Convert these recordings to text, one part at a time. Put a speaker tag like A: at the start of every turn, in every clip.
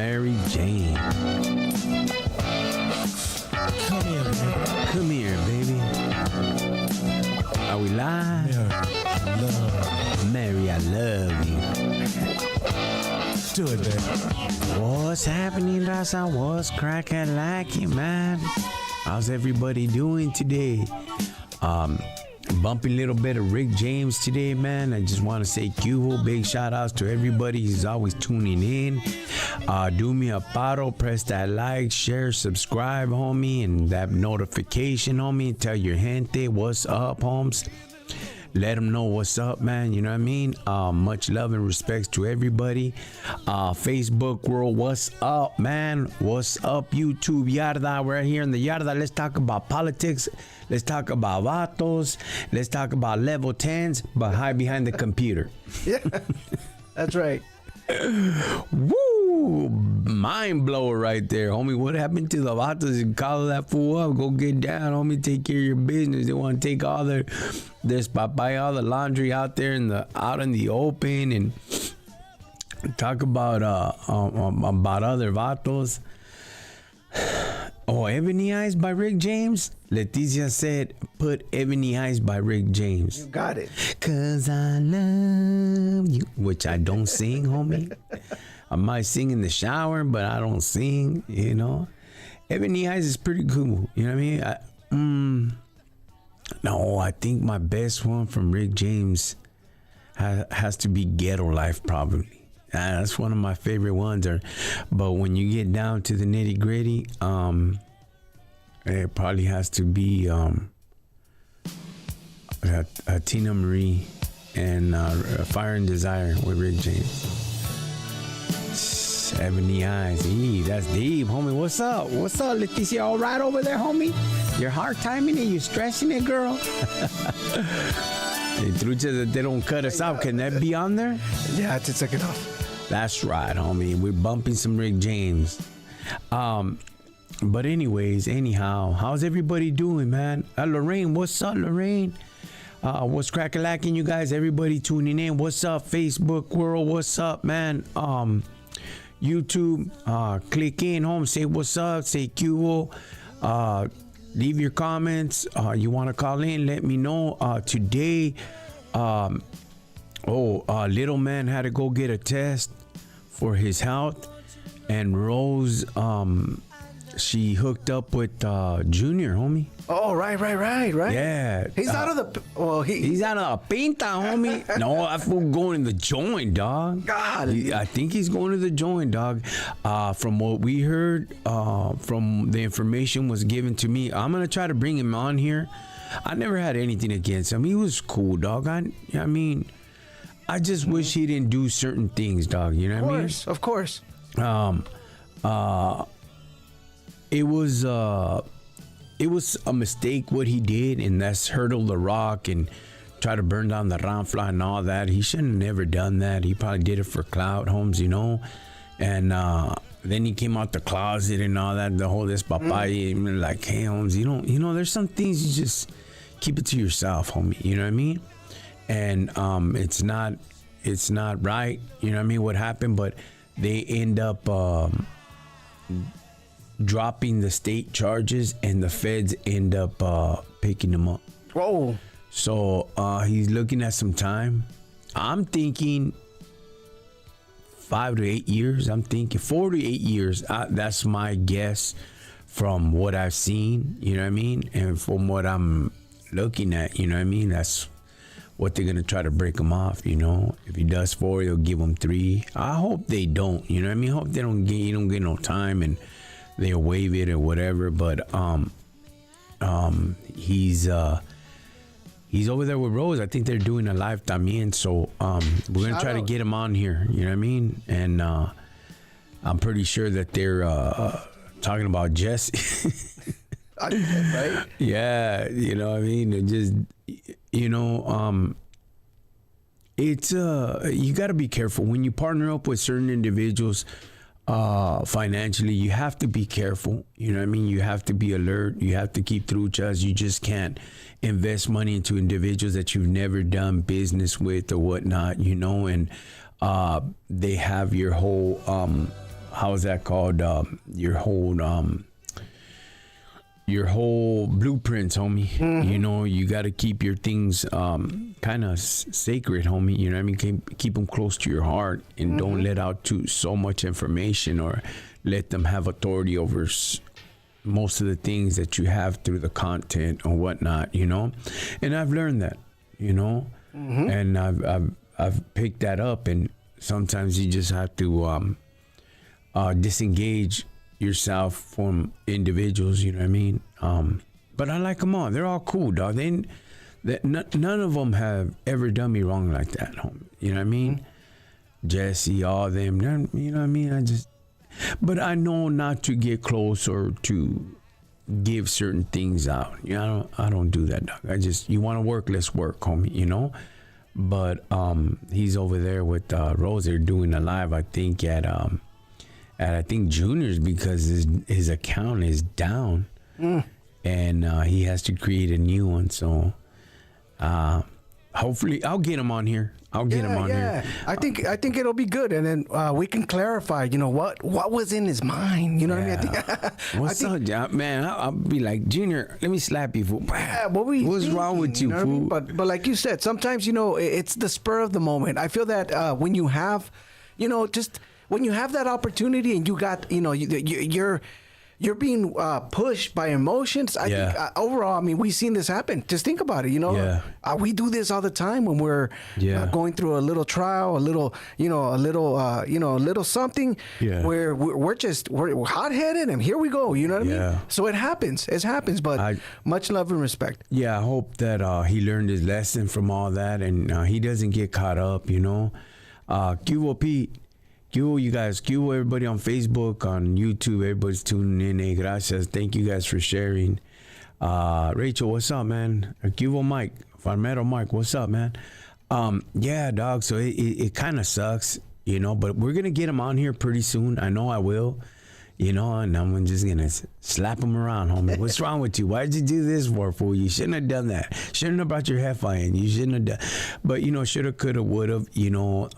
A: Mary Jane.
B: Come here, man.
A: Come here, baby. Are we live? Mary, I love you.
B: Do it, man.
A: What's happening, Raza? What's cracking like you, man? How's everybody doing today? Bumping a little bit of Rick James today, man. I just want to say Cubo, big shout outs to everybody who's always tuning in. Do me a paro, press that like, share, subscribe, homie, and that notification, homie. Tell your gente what's up, homes. Let them know what's up, man. You know what I mean? Much love and respects to everybody. Facebook world, what's up, man? What's up, YouTube Yarda? We're here in the Yarda. Let's talk about politics. Let's talk about vatos. Let's talk about level 10s, but hide behind the computer.
C: Yeah, that's right.
A: Woo! Mind blower right there, homie. What happened to the vatos? You call that fool up. Go get down, homie. Take care of your business. They want to take all their all the laundry out there out in the open and talk about other vatos. Oh, Ebony Eyes by Rick James. Leticia said, put Ebony Eyes by Rick James.
C: You got it.
A: 'Cause I love you. Which I don't sing, homie. I might sing in the shower, but I don't sing, you know. Ebony Eyes is pretty cool. You know what I mean? No, I think my best one from Rick James has to be Ghetto Life, probably. That's one of my favorite ones. But when you get down to the nitty gritty, it probably has to be Tina Marie and Fire and Desire with Rick James. Ebony Eyes. That's deep, homie. What's up? What's up, Leticia? All right over there, homie? You're hard timing it? You stressing it, girl? Hey, Trucha, that they don't cut us off. Can that be on there?
C: Yeah, I had to take it off.
A: That's right, homie. We're bumping some Rick James. But anyhow, how's everybody doing, man? Lorraine, what's up, Lorraine? What's crack-a-lacking, you guys? Everybody tuning in. What's up, Facebook world? What's up, man? YouTube, click in, home. Say what's up. Say Cubo. Leave your comments. You want to call in? Let me know. Today, little man had to go get a test for his health, and Rose, she hooked up with Junior, homie.
C: Oh, right.
A: Yeah.
C: He's out of the... Well,
A: he's out of the pinta, homie. No, that fool going to the joint, dog.
C: God.
A: I think he's going to the joint, dog. From what we heard, from the information was given to me, I'm going to try to bring him on here. I never had anything against him. He was cool, dog. I mean... I just wish he didn't do certain things, dog. You know what I mean?
C: Of course.
A: It was a mistake what he did, and that's hurdle the rock and try to burn down the Ramfla and all that. He shouldn't have never done that. He probably did it for clout, Holmes, you know. And then he came out the closet and all that. The whole this papaya, like, hey, Holmes, you know, there's some things you just keep it to yourself, homie. You know what I mean? And it's not right, you know what I mean, what happened, but they end up dropping the state charges, and the feds end up picking him up.
C: Whoa.
A: So he's looking at some time. I'm thinking 5 to 8 years. I'm thinking 4 to 8 years. That's my guess from what I've seen, you know what I mean, and from what I'm looking at, you know what I mean. That's what they're gonna try to break him off, you know. If he does 4, they'll give him 3. I hope they don't, you know what I mean. I hope they don't get no time and they'll waive it or whatever. But he's over there with Rose. I think they're doing a live también, so we're gonna try to get him on here, you know what I mean. And I'm pretty sure that they're talking about Jesse.
C: Right?
A: Yeah, you know what I mean. It just, you know, it's you got to be careful when you partner up with certain individuals financially. You have to be careful, you know what I mean. You have to be alert. You have to keep truchas. You just can't invest money into individuals that you've never done business with or whatnot, you know. And they have your whole how's that called? Your whole blueprints, homie. You know, you got to keep your things kind of sacred, homie. You know what I mean? Keep them close to your heart, and don't let out so much information, or let them have authority over most of the things that you have through the content or whatnot, you know. And I've learned that, you know, and I've picked that up. And sometimes you just have to disengage yourself from individuals, you know what I mean? But I like them all. They're all cool, dog. None of them have ever done me wrong like that, homie. You know what I mean? Jesse, all them, you know what I mean? But I know not to get close or to give certain things out. You know, I don't do that, dog. You want to work, let's work, homie, you know? But he's over there with Rose. They're doing a live, I think, at I think Junior's, because his account is down, and he has to create a new one. So hopefully I'll get him on here. Here.
C: I think it'll be good, and then we can clarify. You know what was in his mind. You know what I mean?
A: What's up, man? I'll be like, Junior, let me slap you, fool. What's wrong with you, fool? I mean?
C: But like you said, sometimes, you know, it's the spur of the moment. I feel that when you have, you know, just when you have that opportunity and you got, you know, you're being pushed by emotions. I think overall, I mean, we've seen this happen. Just think about it, you know. Yeah. We do this all the time when we're going through a little trial, a little something where we're hot-headed, and here we go, you know what I mean? So it happens. But much love and respect.
A: Yeah, I hope that he learned his lesson from all that, and he doesn't get caught up, you know. Cubo Pete. You guys, everybody on Facebook, on YouTube, everybody's tuning in. Hey, gracias. Thank you guys for sharing. Rachel, what's up, man? Cubo Mike, Farmero Mike, what's up, man? Yeah, dog. So it kind of sucks, you know, but we're gonna get him on here pretty soon. I know I will, you know, and I'm just gonna slap him around, homie. What's wrong with you? Why did you do this for, fool? You shouldn't have done that. Shouldn't have brought your heifer in. You shouldn't have done. But you know, shoulda, coulda, woulda. You know,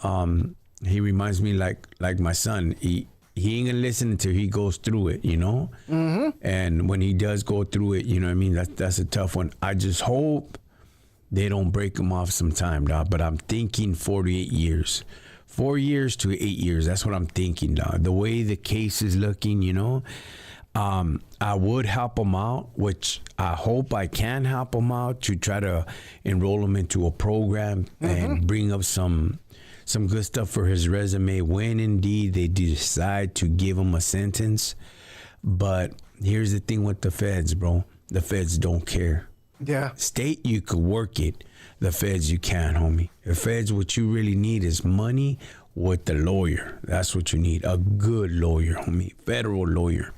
A: he reminds me like my son. He ain't gonna listen until he goes through it, you know? And when he does go through it, you know what I mean? That's a tough one. I just hope they don't break him off sometime, dog. But I'm thinking 48 years. 4 years to 8 years. That's what I'm thinking, dog. The way the case is looking, you know? I would help him out, which I hope I can help him out, to try to enroll him into a program and bring up some good stuff for his resume when indeed they decide to give him a sentence. But here's the thing with the feds, bro. The feds don't care.
C: Yeah.
A: State, you could work it. The feds, you can't, homie. The feds, what you really need is money with the lawyer. That's what you need. A good lawyer, homie. Federal lawyer.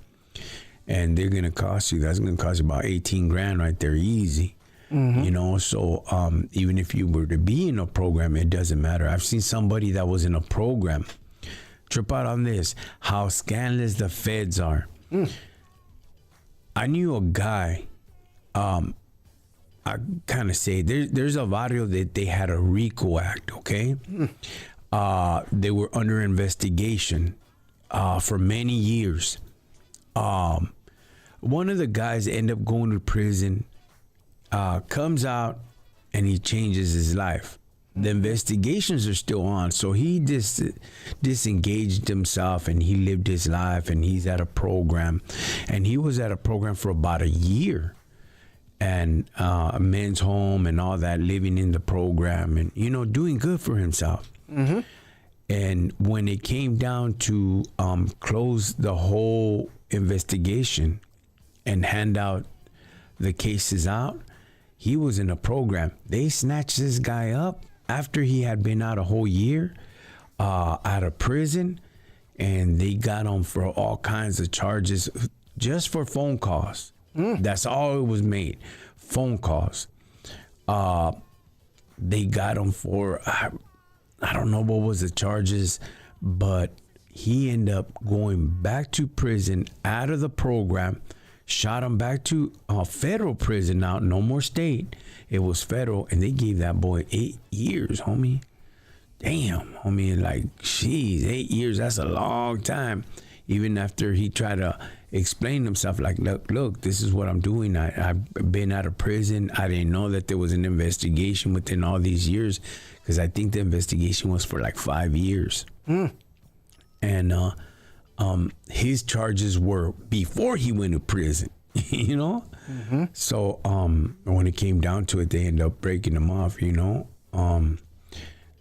A: And they're going to cost you. That's going to cost you about 18 grand right there. Easy. You know, so even if you were to be in a program, it doesn't matter. I've seen somebody that was in a program trip out on this, how scandalous the feds are. I knew a guy, I kind of say, there's a barrio that they had a RICO Act, okay? They were under investigation for many years. One of the guys ended up going to prison, comes out, and he changes his life. The investigations are still on, so he disengaged himself, and he lived his life, and he's at a program, and he was at a program for about a year, and a men's home and all that, living in the program, and you know, doing good for himself. And when it came down to close the whole investigation and hand out the cases out, he was in a program. They snatched this guy up after he had been out a whole year out of prison, and they got him for all kinds of charges just for phone calls. That's all it was made, phone calls. They got him for, I don't know what was the charges, but he ended up going back to prison, out of the program, shot him back to federal prison now, no more state. It was federal, and they gave that boy 8 years, homie. Damn, homie, like, jeez, 8 years, that's a long time. even after he tried to explain himself, like, look, this is what I'm doing. I've been out of prison. I didn't know that there was an investigation within all these years, because I think the investigation was for like 5 years. And his charges were before he went to prison, you know? So when it came down to it, they ended up breaking him off, you know?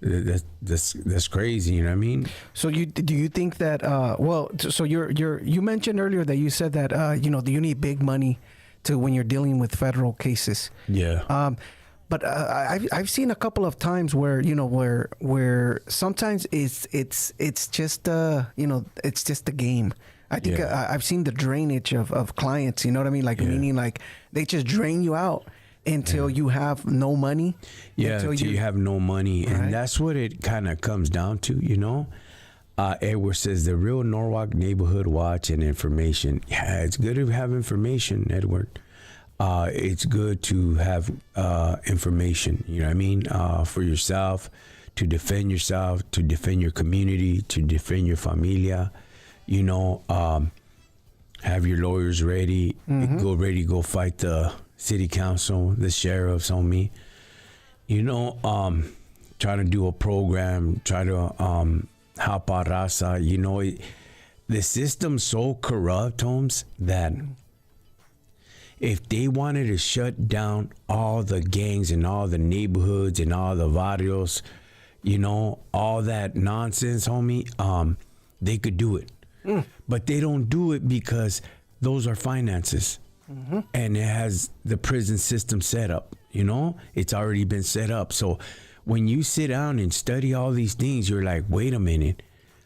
A: That's crazy, you know what I mean?
C: So do you think that so you mentioned earlier that you said that you know, you need big money to when you're dealing with federal cases.
A: Yeah.
C: But I've seen a couple of times where, you know, where sometimes it's just you know, it's just a game. I think I've seen the drainage of clients, you know what I mean? Like, meaning like they just drain you out until you have no money.
A: Yeah, until you have no money.
C: Right.
A: And that's what it kind of comes down to, you know? Edward says, the real Norwalk Neighborhood Watch and information. Yeah, it's good to have information, Edward. It's good to have information, you know what I mean? For yourself, to defend yourself, to defend your community, to defend your familia, you know, have your lawyers ready, go fight the city council, the sheriffs on me, you know, try to do a program, try to help out raza, you know, the system's so corrupt, Holmes, that if they wanted to shut down all the gangs and all the neighborhoods and all the barrios, you know, all that nonsense, homie, they could do it. But they don't do it because those are finances. And it has the prison system set up, you know? It's already been set up. So when you sit down and study all these things, you're like, wait a minute.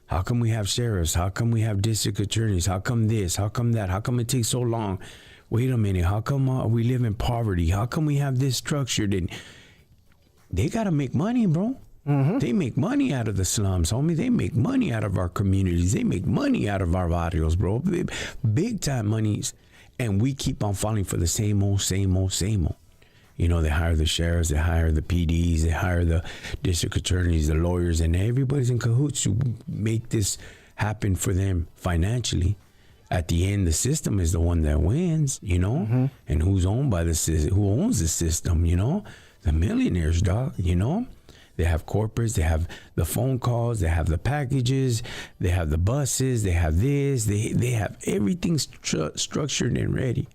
A: How come we have sheriffs? How come we have district attorneys? How come this? How come that? How come it takes so long? Wait a minute. How come we live in poverty? How come we have this structured? And they got to make money, bro. They make money out of the slums, homie. They make money out of our communities. They make money out of our barrios, bro. Big time monies. And we keep on falling for the same old. You know, they hire the sheriffs, they hire the PDs, they hire the district attorneys, the lawyers, and everybody's in cahoots to make this happen for them financially. At the end, the system is the one that wins, you know? And who's owned by the system? Who owns the system, you know? The millionaires, dog, you know? They have corporates, they have the phone calls, they have the packages, they have the buses, they have this, they have everything structured and ready,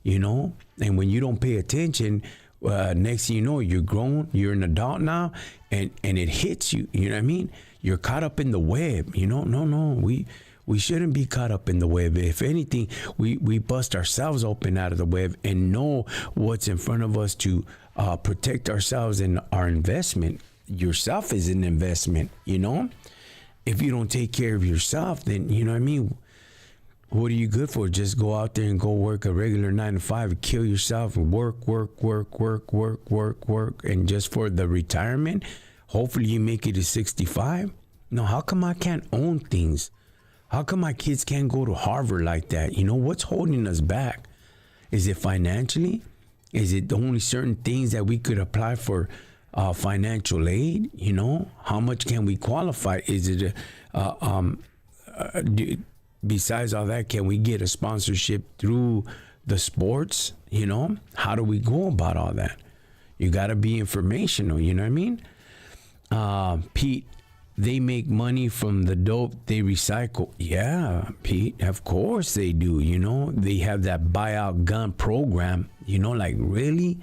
A: you know? And when you don't pay attention, next thing you know, you're grown, you're an adult now, and it hits you, you know what I mean? You're caught up in the web, you know? No, we shouldn't be caught up in the web. If anything, we bust ourselves open out of the web and know what's in front of us to protect ourselves and our investment. Yourself is an investment, you know? If you don't take care of yourself, then, you know what I mean? What are you good for? Just go out there and go work a regular 9 to 5 and kill yourself and work. And just for the retirement, hopefully you make it to 65. No, how come I can't own things? How come my kids can't go to Harvard like that? You know, what's holding us back? Is it financially? Is it only certain things that we could apply for financial aid? You know, how much can we qualify? Is it besides all that, can we get a sponsorship through the sports? You know, how do we go about all that? You got to be informational, you know what I mean? Pete, they make money from the dope they recycle. Yeah, Pete, of course they do. You know, they have that buyout gun program, you know, like really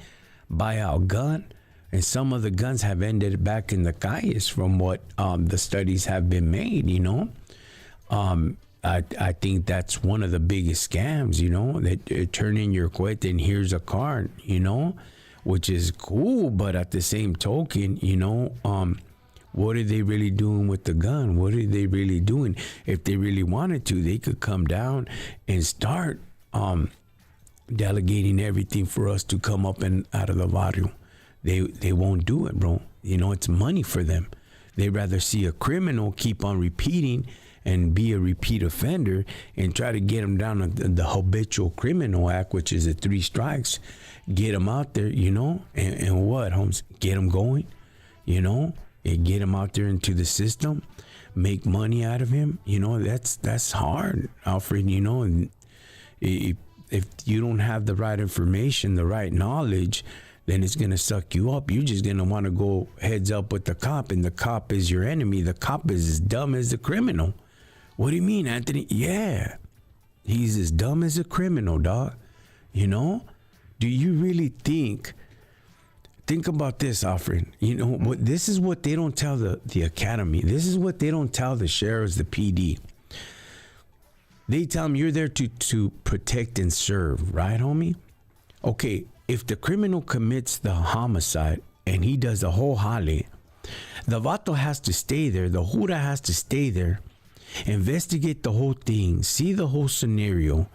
A: buyout gun. And some of the guns have ended back in the calles from what the studies have been made, you know. I think that's one of the biggest scams, you know, that turn in your cuete and here's a card, you know, which is cool. But at the same token, you know, what are they really doing with the gun? What are they really doing? If they really wanted to, they could come down and start delegating everything for us to come up and out of the barrio. They won't do it, bro. You know, it's money for them. They'd rather see a criminal keep on repeating and be a repeat offender and try to get them down on the Habitual Criminal Act, which is 3 strikes. Get them out there, you know, and what, Holmes? Get them going, you know, and get them out there into the system. make money out of him, that's hard, Alfred, and if you don't have the right information, the right knowledge, then it's going to suck you up. You're just going to want to go heads up with the cop, and the cop is your enemy. The cop is as dumb as the criminal. What do you mean, Anthony? Yeah, he's as dumb as a criminal, dog. Do you really think about this, Alfred? This is what they don't tell the academy. This is what they don't tell the sheriffs, the PD. They tell them you're there to protect and serve, right, homie? Okay, if the criminal commits the homicide and he does the whole jale, the vato has to stay there, the jura has to stay there, investigate the whole thing, see the whole scenario,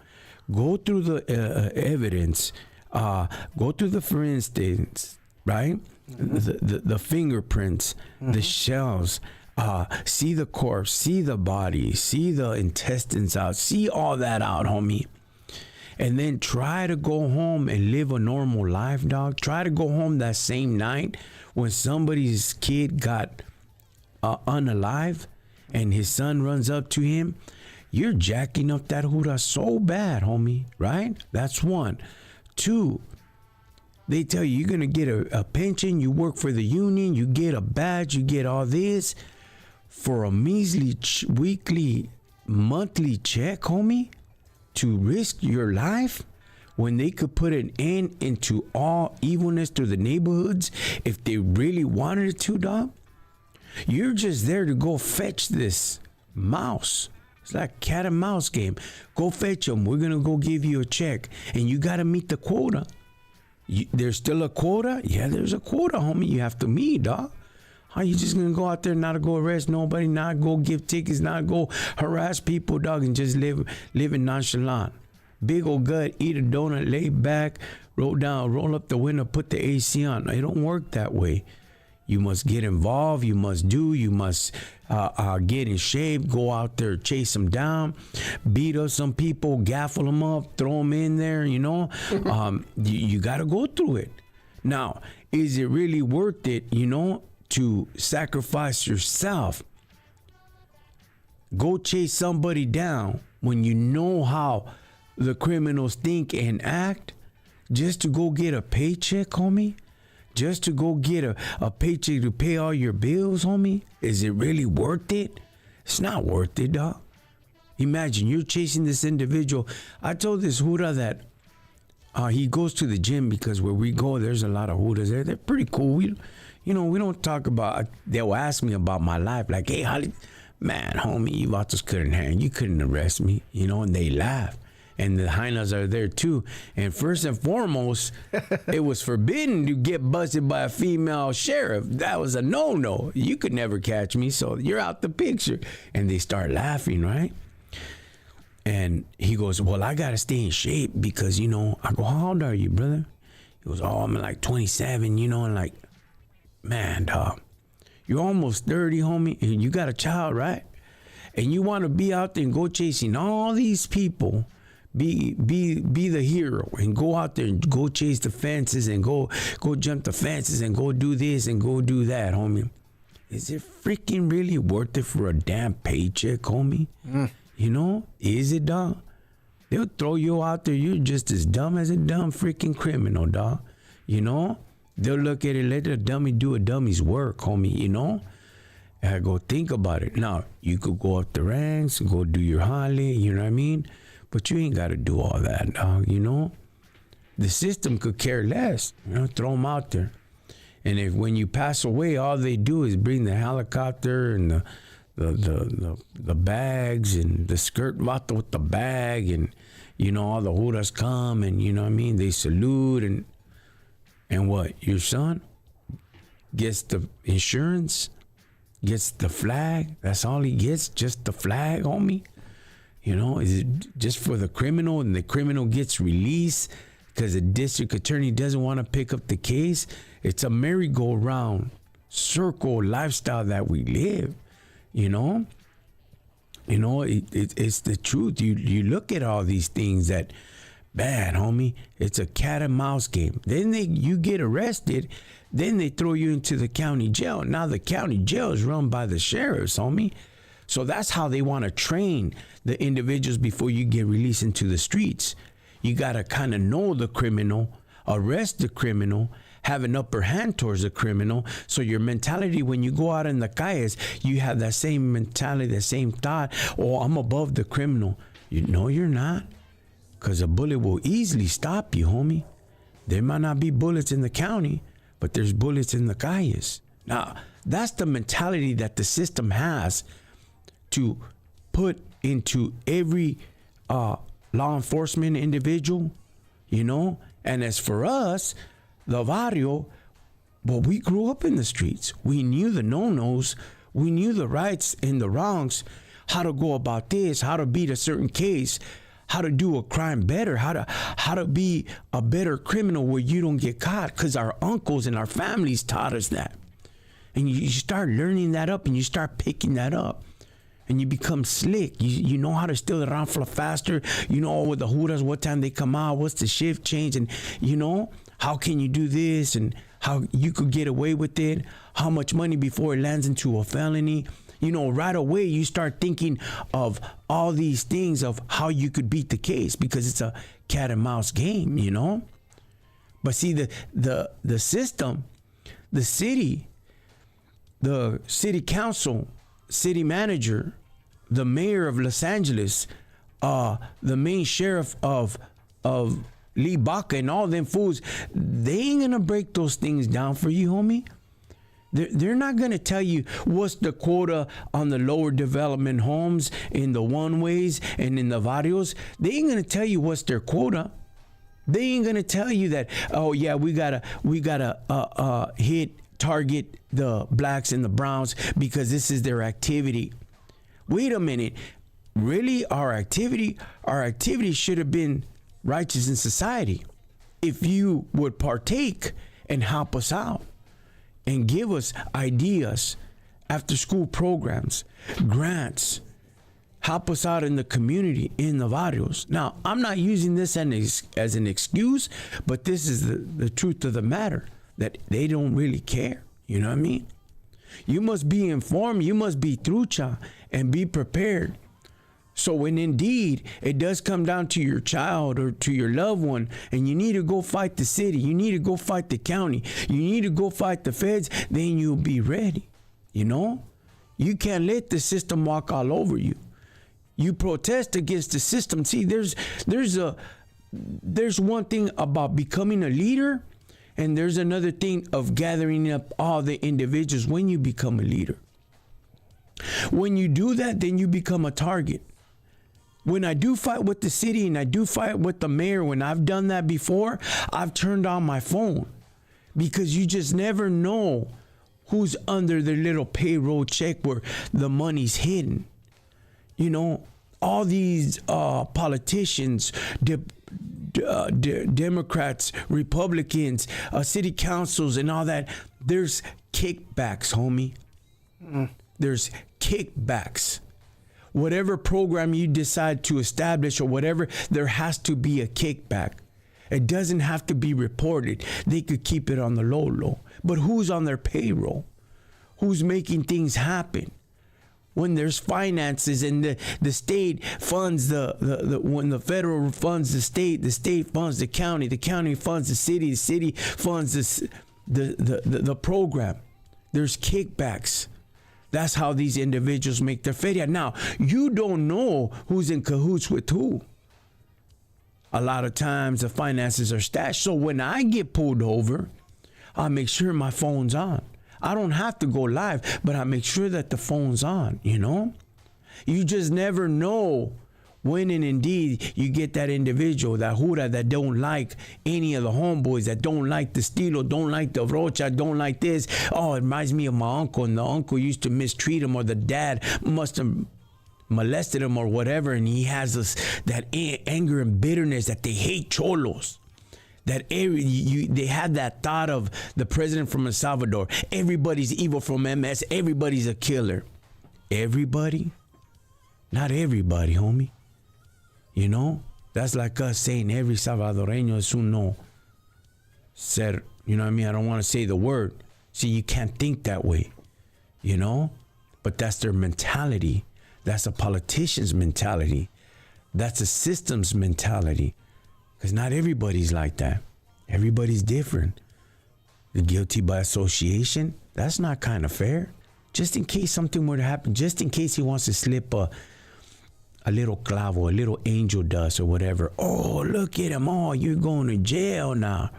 A: go through the evidence, go through the forensics, right? The fingerprints, the shells, see the corpse, see the body, see the intestines out, see all that out, homie. And then try to go home and live a normal life, dog. Try to go home that same night when somebody's kid got unalive and his son runs up to him. You're jacking up that jura so bad, homie, right? That's one. Two, they tell you you're going to get a pension, you work for the union, you get a badge, you get all this for a measly weekly, monthly check, homie, to risk your life when they could put an end into all evilness through the neighborhoods if they really wanted it to, dog. You're just there to go fetch this mouse. It's like cat and mouse game. Go fetch them. We're going to go give you a check. And you got to meet the quota. There's still a quota? Yeah, there's a quota, homie. You have to meet, dog. How you just going to go out there, not to go arrest nobody, not go give tickets, not go harass people, dog, and just live in nonchalant? Big old gut, eat a donut, lay back, roll up the window, put the AC on. It don't work that way. You must get involved. You must get in shape. Go out there, chase them down, beat up some people, gaffle them up, throw them in there. You got to go through it. Now, is it really worth it? To sacrifice yourself? Go chase somebody down when you know how the criminals think and act, just to go get a paycheck, homie? Just to go get a paycheck to pay all your bills, homie? Is it really worth it? It's not worth it, dog. Imagine you're chasing this individual. I told this jura that he goes to the gym because where we go, there's a lot of juras there. They're pretty cool. We don't talk about, they'll ask me about my life. Like, hey, man, homie, you vatos couldn't hang. You couldn't arrest me, and they laugh. And the hyenas are there too. And first and foremost, it was forbidden to get busted by a female sheriff. That was a no-no. You could never catch me, so you're out the picture. And they start laughing, right? And he goes, well, I got to stay in shape because, I go, how old are you, brother? He goes, oh, I'm like 27, and like, man, dog, you're almost 30, homie, and you got a child, right? And you want to be out there and go chasing all these people, be the hero, and go out there and go chase the fences and go jump the fences and go do this and go do that, homie. Is it freaking really worth it for a damn paycheck, homie? Is it, dog? They'll throw you out there. You're just as dumb as a dumb freaking criminal, dog. They'll look at it, let the dummy do a dummy's work, homie, And I go, think about it. Now, you could go up the ranks and go do your holly, you know what I mean? But you ain't got to do all that, dog, The system could care less, throw them out there. And if when you pass away, all they do is bring the helicopter and the bags and the skirt vato with the bag and, all the juras come and, you know what I mean? They salute and what? Your son gets the insurance, gets the flag. That's all he gets, just the flag, homie. Is it just for the criminal and the criminal gets released because the district attorney doesn't want to pick up the case? It's a merry-go-round circle lifestyle that we live, It's the truth. You look at all these things that, bad, homie, it's a cat and mouse game. Then you get arrested, then they throw you into the county jail. Now the county jail is run by the sheriffs, homie. So that's how they want to train the individuals before you get released into the streets. You got to kind of know the criminal, arrest the criminal, have an upper hand towards the criminal. So your mentality when you go out in the calles, you have that same mentality, that same thought, oh, I'm above the criminal. You know you're not, because a bullet will easily stop you, homie. There might not be bullets in the county, but there's bullets in the calles. Now, that's the mentality that the system has to put into every law enforcement individual, you know. And as for us, the barrio, well, we grew up in the streets. We knew the no-nos. We knew the rights and the wrongs, how to go about this, how to beat a certain case, how to do a crime better, how to be a better criminal where you don't get caught, because our uncles and our families taught us that. And you start learning that up, and you start picking that up. And you become slick. You know how to steal the rifle faster. You know with the juras, what time they come out, what's the shift change, and you know, how can you do this, and how you could get away with it, how much money before it lands into a felony. You know, right away you start thinking of all these things of how you could beat the case, because it's a cat and mouse game, you know. But see, the system, the city council, city manager, the mayor of Los Angeles, the main sheriff of Lee Baca, and all them fools, they ain't gonna break those things down for you, homie. They're not gonna tell you what's the quota on the lower development homes in the one-ways and in the barrios. They ain't gonna tell you what's their quota. They ain't gonna tell you that, oh yeah, we gotta target the blacks and the browns because this is their activity. Wait a minute. Really, our activity should have been righteous in society. If you would partake and help us out and give us ideas, after school programs, grants, help us out in the community, in the barrios. Now, I'm not using this as an excuse, but this is the truth of the matter, that they don't really care. You know what I mean? You must be informed, you must be trucha, and be prepared. So when indeed it does come down to your child or to your loved one, and you need to go fight the city, you need to go fight the county, you need to go fight the feds, then you'll be ready. You know? You can't let the system walk all over you. You protest against the system. See, there's one thing about becoming a leader, and there's another thing of gathering up all the individuals when you become a leader. When you do that, then you become a target. When I do fight with the city and I do fight with the mayor, when I've done that before, I've turned on my phone, because you just never know who's under their little payroll check where the money's hidden. You know, all these politicians, Democrats, Republicans, city councils and all that, there's kickbacks, homie. There's kickbacks. Whatever program you decide to establish or whatever, there has to be a kickback. It doesn't have to be reported. They could keep it on the low. But who's on their payroll? Who's making things happen? When there's finances and the state funds when the federal funds the state funds the county funds the city funds the program. There's kickbacks. That's how these individuals make their feria. Now, you don't know who's in cahoots with who. A lot of times the finances are stashed. So when I get pulled over, I make sure my phone's on. I don't have to go live, but I make sure that the phone's on, you know? You just never know when and indeed you get that individual, that jura, that don't like any of the homeboys, that don't like the estilo, don't like the rocha, don't like this. Oh, it reminds me of my uncle, and the uncle used to mistreat him, or the dad must have molested him or whatever, and he has that anger and bitterness that they hate cholos. That they had that thought of the president from El Salvador. Everybody's evil from MS. Everybody's a killer. Everybody? Not everybody, homie. You know? That's like us saying every Salvadoreño es uno ser. You know what I mean? I don't want to say the word. See, you can't think that way. You know? But that's their mentality. That's a politician's mentality. That's a system's mentality. Because not everybody's like that. Everybody's different. The guilty by association, that's not kind of fair. Just in case something were to happen, just in case he wants to slip a little clavo, a little angel dust or whatever. Oh, look at him. Oh, you're going to jail now.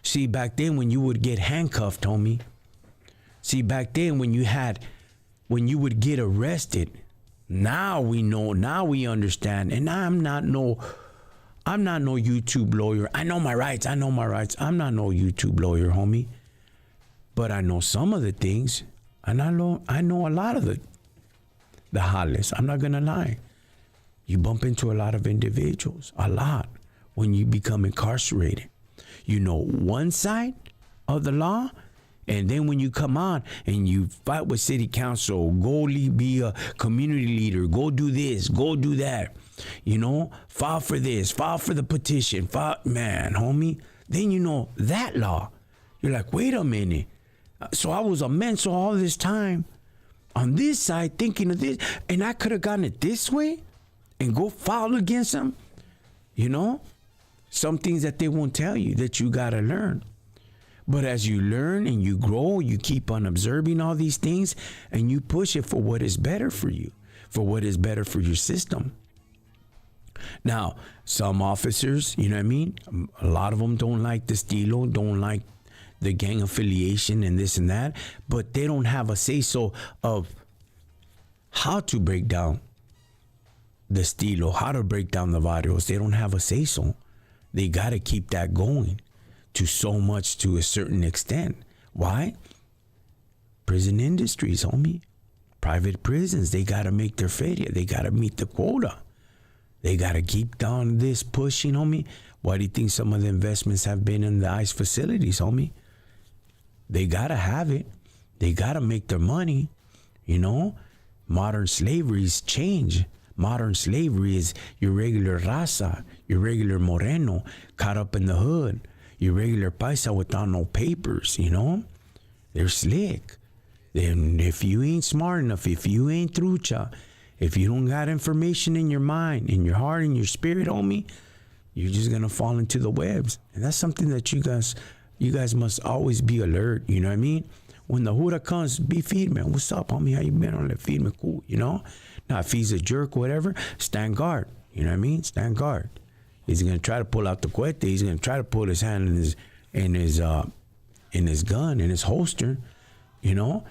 A: See, back then when you would get handcuffed, homie. See, back then when you would get arrested, now we know, now we understand. And I'm not no YouTube lawyer. I know my rights. I'm not no YouTube lawyer, homie. But I know some of the things. And I know a lot of the hollers. I'm not going to lie. You bump into a lot of individuals, a lot, when you become incarcerated. You know one side of the law, and then when you come on and you fight with city council, go be a community leader, go do this, go do that, file for this, file for the petition, man, homie. Then you know that law. You're like, wait a minute. So I was a mental all this time on this side thinking of this, and I could have gotten it this way and go file against them, Some things that they won't tell you that you got to learn. But as you learn and you grow, you keep on observing all these things and you push it for what is better for you, for what is better for your system. Now, some officers, you know what I mean? A lot of them don't like the estilo, don't like the gang affiliation and this and that, but they don't have a say-so of how to break down the estilo, how to break down the barrios. They don't have a say-so. They got to keep that going to so much, to a certain extent. Why? Prison industries, homie. Private prisons, they got to make their failure. They got to meet the quota. They got to keep down this pushing, homie. Why do you think some of the investments have been in the ICE facilities, homie? They got to have it. They got to make their money, Modern slavery's change. Modern slavery is your regular raza, your regular moreno, caught up in the hood, your regular paisa without no papers, They're slick. Then if you ain't smart enough, if you ain't trucha, if you don't got information in your mind, in your heart, in your spirit, homie, you're just going to fall into the webs. And that's something that you guys must always be alert, you know what I mean? When the Hura comes, be firme. What's up, homie? How you been? On that firme, cool, Now, if he's a jerk, whatever, stand guard. You know what I mean? Stand guard. He's gonna try to pull out the cuete. He's gonna try to put his hand in his gun, in his holster. You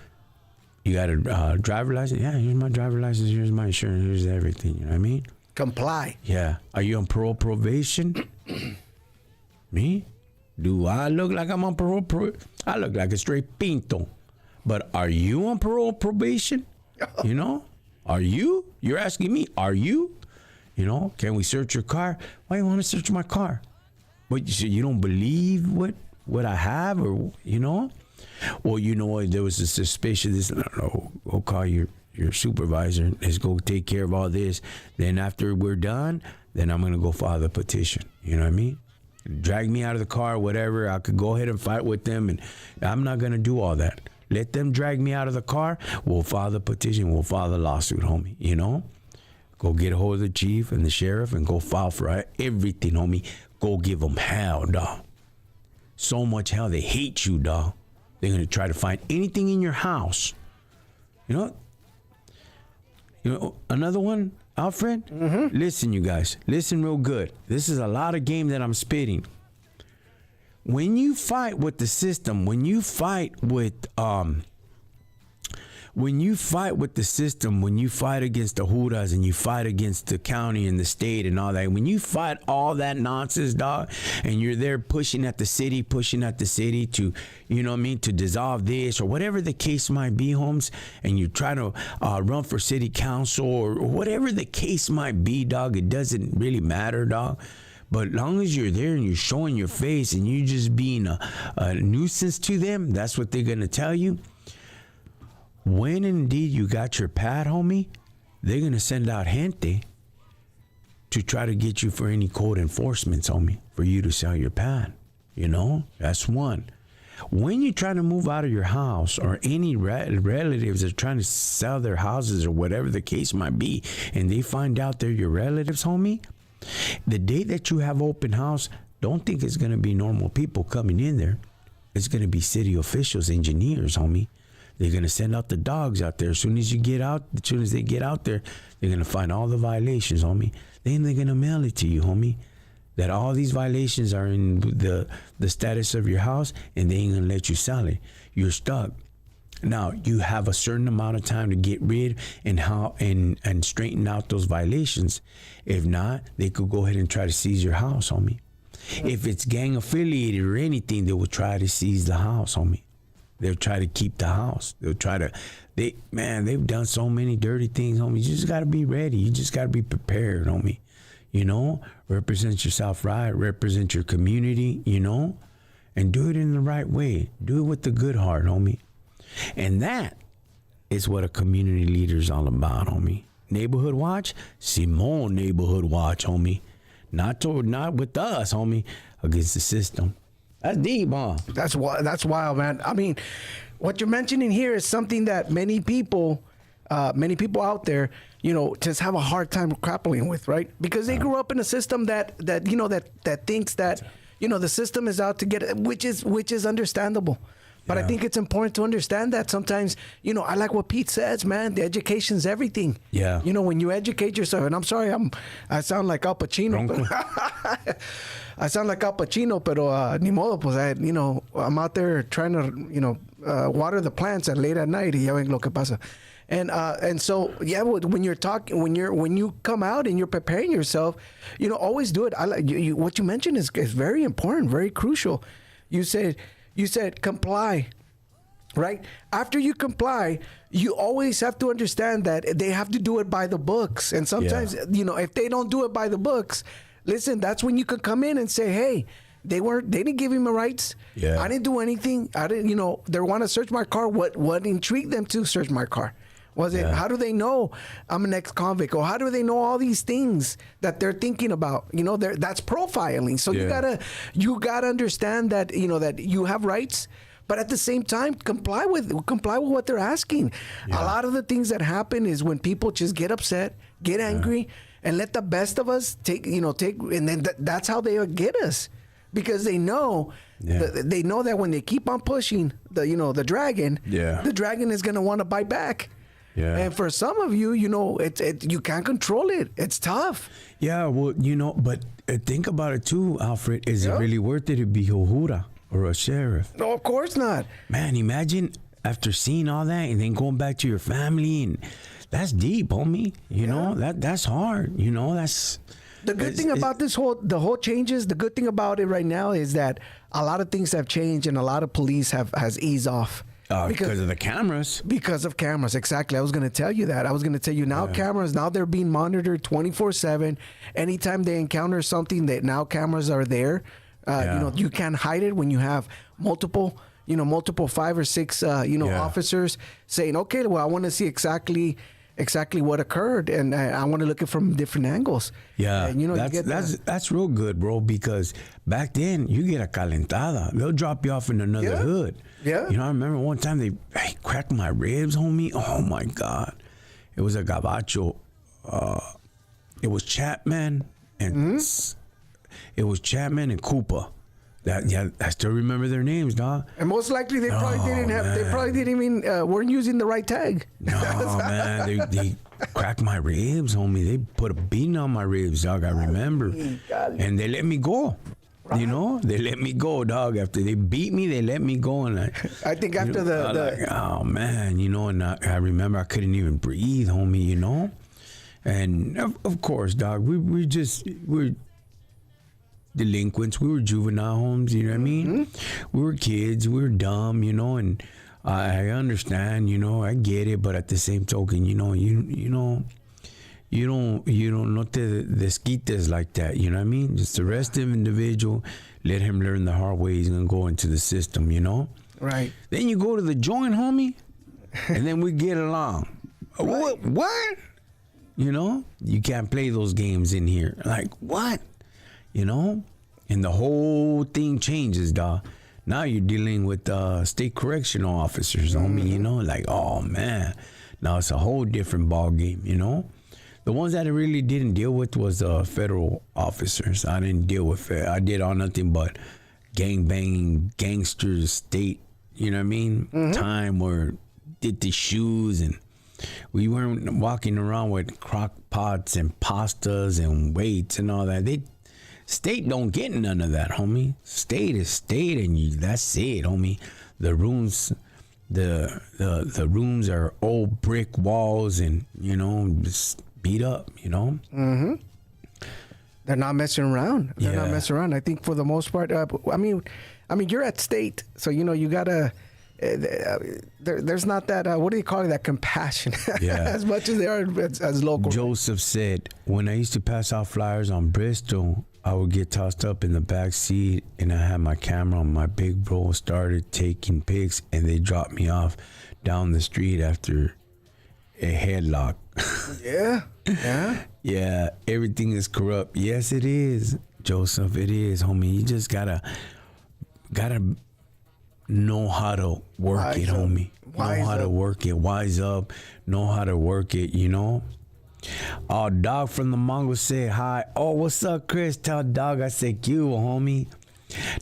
A: got a driver license. Yeah, here's my driver license. Here's my insurance. Here's everything. You know what I mean?
C: Comply.
A: Yeah. Are you on parole probation? Me? Do I look like I'm on parole? I look like a straight pinto. But are you on parole probation? Are you? You're asking me, are you? Can we search your car? Why you want to search my car? What, you don't believe what I have, or, Well, there was a suspicion. This, I don't know, go call your supervisor. Let's go take care of all this. Then after we're done, then I'm going to go file the petition. You know what I mean? Drag me out of the car, whatever. I could go ahead and fight with them, and I'm not going to do all that. Let them drag me out of the car. We'll file the petition. We'll file the lawsuit, homie. Go get a hold of the chief and the sheriff and go file for everything, homie. Go give them hell, dog. So much hell. They hate you, dog. They're going to try to find anything in your house. Another one, Alfred? Mm-hmm. Listen, you guys. Listen real good. This is a lot of game that I'm spitting. When you fight with the system, when you fight with the system, when you fight against the Juras and you fight against the county and the state and all that, when you fight all that nonsense, dog, and you're there pushing at the city to, to dissolve this or whatever the case might be, Holmes, and you try to run for city council or whatever the case might be, dog, it doesn't really matter, dog. But as long as you're there and you're showing your face and you just being a nuisance to them, that's what they're going to tell you. When indeed you got your pad, homie, they're going to send out gente to try to get you for any code enforcements, homie, for you to sell your pad. That's one. when you're trying to move out of your house, or any relatives are trying to sell their houses or whatever the case might be, and they find out they're your relatives, homie, the day that you have open house, don't think it's going to be normal people coming in there. It's going to be city officials, engineers, homie. They're going to send out the dogs out there. As soon as they get out there, they're going to find all the violations, homie. Then they're going to mail it to you, homie. That all these violations are in the status of your house, and they ain't going to let you sell it. You're stuck. Now, you have a certain amount of time to get rid and straighten out those violations. If not, they could go ahead and try to seize your house, homie. If it's gang affiliated or anything, they will try to seize the house, homie. They'll try to keep the house. They've done so many dirty things, homie. You just got to be ready. You just got to be prepared, homie. You know, represent yourself right, represent your community, you know, and do it in the right way. Do it with the good heart, homie. And that is what a community leader is all about, homie. Neighborhood watch, Simone neighborhood watch, homie. Not with us, homie, against the system. That's deep, huh?
C: That's wild, man. I mean, what you're mentioning here is something that many people out there, you know, just have a hard time grappling with, right? Because they grew up in a system that thinks that, you know, the system is out to get it, which is understandable. But I think it's important to understand that sometimes, you know, I like what Pete says, man. The education's everything.
A: Yeah.
C: You know, when you educate yourself, and I'm sorry, I sound like Al Pacino. I sound like Al Pacino, pero ni modo, pues I'm out there trying to, you know, water the plants at late at night. Y ya ven lo que pasa. And so, yeah, when you're talking, when you come out and you're preparing yourself, you know, always do it. I like you, what you mentioned is very important, very crucial. You said comply, right? After you comply, you always have to understand that they have to do it by the books. And sometimes, you know, if they don't do it by the books, listen, that's when you can come in and say, hey, they didn't give me my rights.
A: Yeah.
C: I didn't do anything. I didn't, you know, they want to search my car. What intrigued them to search my car? Was it, how do they know I'm an ex-convict? Or how do they know all these things that they're thinking about? You know, that's profiling. So you gotta understand that, you know, that you have rights, but at the same time, comply with what they're asking. Yeah. A lot of the things that happen is when people just get upset, get angry, and let the best of us take, and then that's how they get us. Because they know, they know that when they keep on pushing the dragon, the dragon is gonna want to bite back. Yeah. And for some of you, you know, you can't control it. It's tough. Yeah,
A: well, you know, but think about it too, Alfred. Is it really worth it to be a jura or a sheriff?
C: No, of course not.
A: Man, imagine after seeing all that and then going back to your family, and that's deep, homie. You know, that's hard. You know, that's...
C: The good thing about the whole changes, the good thing about it right now is that a lot of things have changed and a lot of police has eased off.
A: Because of the cameras.
C: Because of cameras, exactly. I was going to tell you that. I was going to tell you now cameras, now they're being monitored 24/7. Anytime they encounter something, that now cameras are there. You know, you can't hide it when you have multiple 5 or 6, officers saying, okay, well, I want to see exactly what occurred, and I want to look at it from different angles.
A: Yeah,
C: and, you know,
A: that's real good, bro, because back then you get a calentada. They'll drop you off in another hood. Yeah. You know, I remember one time they cracked my ribs, homie. Oh my God. It was a gabacho. It was Chapman and it was Chapman and Cooper. I still remember their names, dog.
C: And most likely they probably didn't even weren't using the right tag.
A: No, man, they cracked my ribs, homie. They put a beating on my ribs, dog. I remember, and they let me go. Right. You know, they let me go, dog. After they beat me, they let me go, and
C: I think after
A: oh man, you know, and I remember I couldn't even breathe, homie. You know, and of course, dog, we're delinquents. We were juvenile homes, you know what I mean? We were kids, we were dumb, you know, and I understand, you know, I get it, but at the same token, you don't no te desquites like that, you know what I mean? Just arrest the individual, let him learn the hard way he's gonna go into the system, you know?
C: Right.
A: Then you go to the joint, homie, and then we get along. Right. What? You know? You can't play those games in here. Like, what? You know, and the whole thing changes, dog. Now you're dealing with state correctional officers, homie. You know, like, oh man, now it's a whole different ball game. You know, the ones that I really didn't deal with was federal officers. I didn't deal with it. I did all nothing but gang banging, gangsters, state. You know what I mean? Time where did the shoes, and we weren't walking around with crock pots and pastas and weights and all that. State don't get none of that, homie. State is state, and that's it, homie. The rooms, the rooms are old brick walls, and you know, just beat up. You know.
C: Mm-hmm. They're not messing around. They're not messing around. I think for the most part, I mean, you're at state, so you know you gotta. There's not that what do you call it, that compassion as much as they are as local.
A: Joseph said, when I used to pass out flyers on Bristol, I would get tossed up in the back seat, and I had my camera on. My big bro started taking pics, and they dropped me off down the street after a headlock. Yeah, everything is corrupt. Yes, it is, Joseph. It is, homie. You just gotta know how to work it, homie. Know how to work it. Wise up. Know how to work it, you know? Dog from the Mongo said hi. Oh, what's up, Chris? Tell Dog I said you, homie.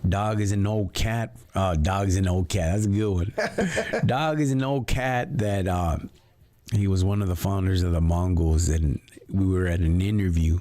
A: Dog is an old cat. Dog is an old cat. That's a good one. Dog is an old cat that he was one of the founders of the Mongols, and we were at an interview,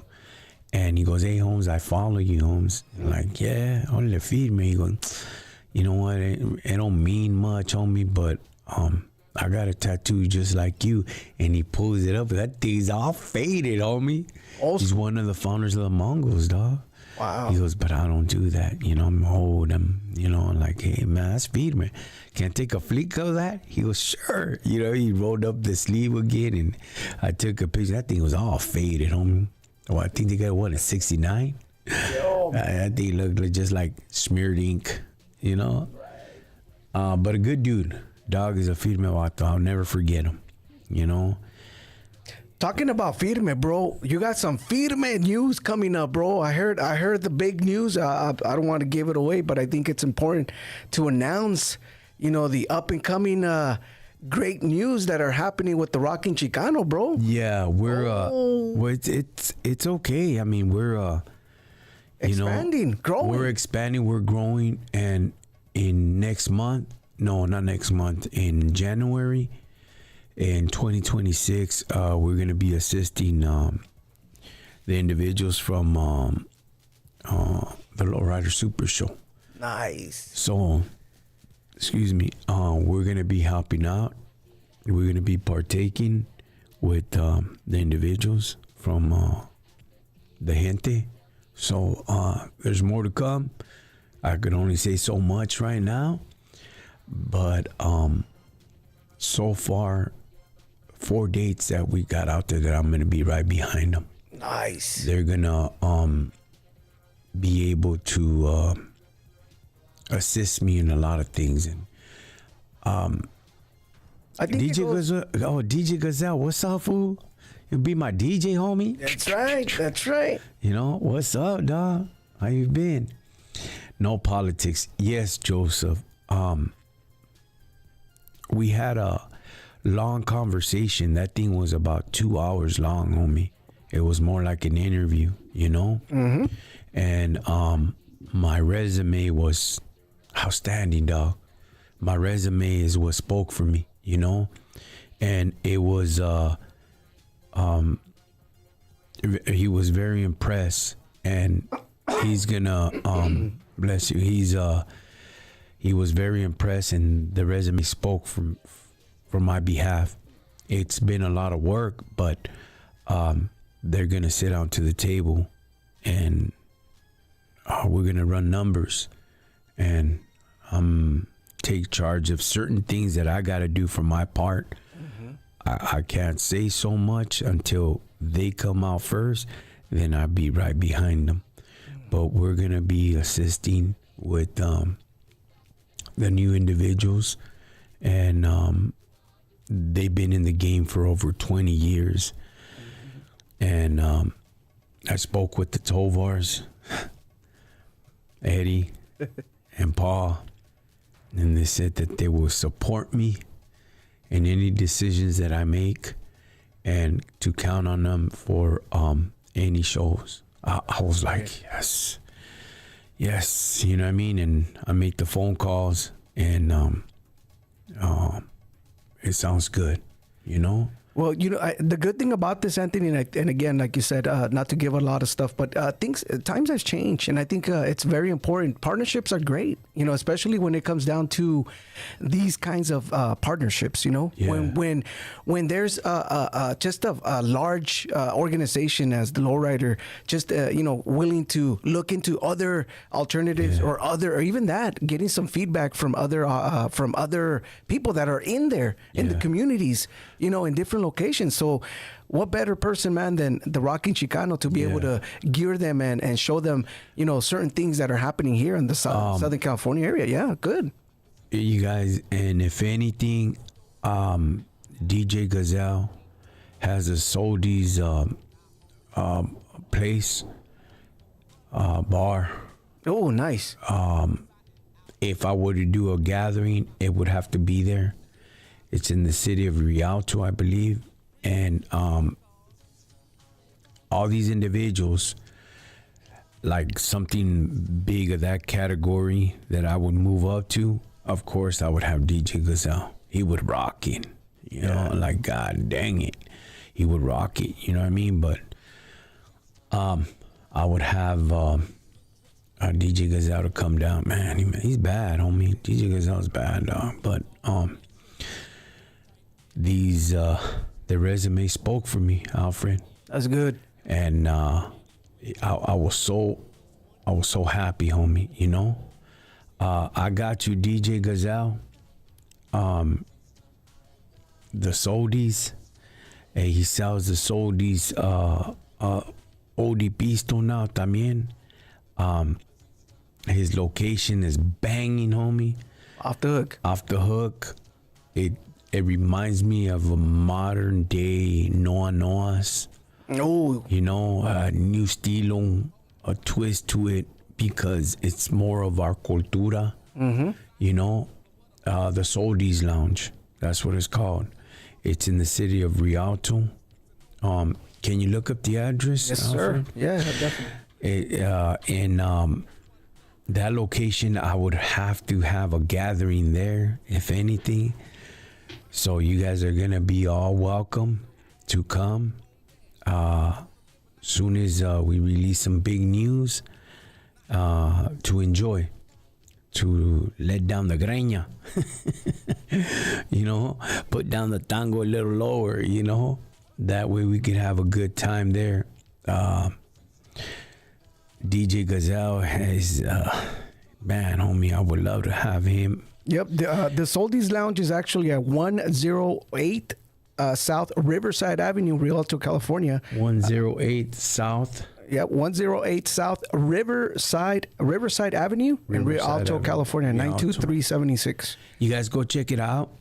A: and he goes, hey, Holmes, I follow you, Holmes. I'm like, yeah, only feed me. He goes, you know what, it don't mean much, homie, but I got a tattoo just like you. And he pulls it up. That thing's all faded, homie. Also, he's one of the founders of the Mongols, dog.
C: Wow.
A: He goes, but I don't do that. You know, I'm old. You know, like, hey, man, that's feed me. Can I take a flick of that? He goes, sure. You know, he rolled up the sleeve again, and I took a picture. That thing was all faded, homie. Well, I think they got, what, a 69? That thing looked just like smeared ink. You know, but a good dude. Dog is a firme vato. I'll never forget him. You know.
C: Talking about firme, bro, you got some firme news coming up, bro. I heard the big news. I don't want to give it away, but I think it's important to announce, you know, the up and coming great news that are happening with the Rockin Chicano, bro.
A: Yeah, we're well, it's okay. I mean, we're
C: expanding, growing.
A: We're expanding, we're growing, and in January in 2026, we're going to be assisting the individuals from the Lowrider Super Show.
C: Nice.
A: So, excuse me, we're going to be helping out. We're going to be partaking with the individuals from the gente. So there's more to come. I could only say so much right now, but so far, 4 dates that we got out there that I'm gonna be right behind them.
C: Nice.
A: They're gonna be able to assist me in a lot of things, and
C: I think
A: DJ Gazelle, what's up, fool? You'll be my DJ, homie.
C: That's right.
A: You know, what's up, dog? How you been? No politics. Yes, Joseph. We had a long conversation. That thing was about 2 hours long, homie. It was more like an interview, you know?
C: Mm-hmm.
A: And my resume was outstanding, dog. My resume is what spoke for me, you know? And it was... he was very impressed, and he's gonna bless you. He was very impressed, and the resume spoke from my behalf. It's been a lot of work, but they're gonna sit down to the table, and we're gonna run numbers, and take charge of certain things that I gotta do for my part. I can't say so much until they come out first, then I'll be right behind them. But we're going to be assisting with the new individuals, and they've been in the game for over 20 years. And I spoke with the Tovars, Eddie and Paul, and they said that they will support me in any decisions that I make, and to count on them for any shows. I was like, yes, you know what I mean? And I make the phone calls, and it sounds good, you know?
C: Well, the good thing about this, Anthony, and again, like you said, not to give a lot of stuff, but times has changed, and I think it's very important. Partnerships are great, especially when it comes down to these kinds of partnerships.
A: Yeah.
C: When there's just a large organization as the Lowrider, just willing to look into other alternatives, or even that, getting some feedback from other people that are in there in the communities, in different locations. So what better person, man, than the Rockin Chicano to be able to gear them and show them, certain things that are happening here in the Southern California area. Yeah, good.
A: You guys, and if anything, DJ Gazelle has a Soldi's place, bar.
C: Oh, nice.
A: If I were to do a gathering, it would have to be there. It's in the city of Rialto, I believe. And all these individuals, like something big of that category that I would move up to, of course, I would have DJ Gazelle. He would rock it. You know, like, God dang it. He would rock it. You know what I mean? But I would have DJ Gazelle to come down. Man, he's bad, homie. DJ Gazelle's bad, dog. But the resume spoke for me, Alfred.
C: That's good.
A: And I was so happy, homie. I got you, DJ Gazelle. The Soldi's. He sells the Soldi's OD Pisto now también. His location is banging, homie.
C: Off the hook.
A: Off the hook. It reminds me of a modern day Noah's.
C: Oh.
A: New estilo, a twist to it, because it's more of our cultura. Mm-hmm. The Soldi's Lounge. That's what it's called. It's in the city of Rialto. Can you look up the address?
C: Yes,
A: Alfred?
C: sir. Yeah, definitely.
A: In that location, I would have to have a gathering there, if anything. So you guys are gonna be all welcome to come. Soon as we release some big news, to enjoy, to let down the greña, put down the tango a little lower, that way we could have a good time there. DJ Gazelle is, man, homie, I would love to have him.
C: Yep, the Soldi's Lounge is actually at 108 South Riverside Avenue, Rialto, California.
A: 108 South.
C: Yep, 108 South Riverside Avenue in Rialto, California, 92376.
A: You guys go check it out.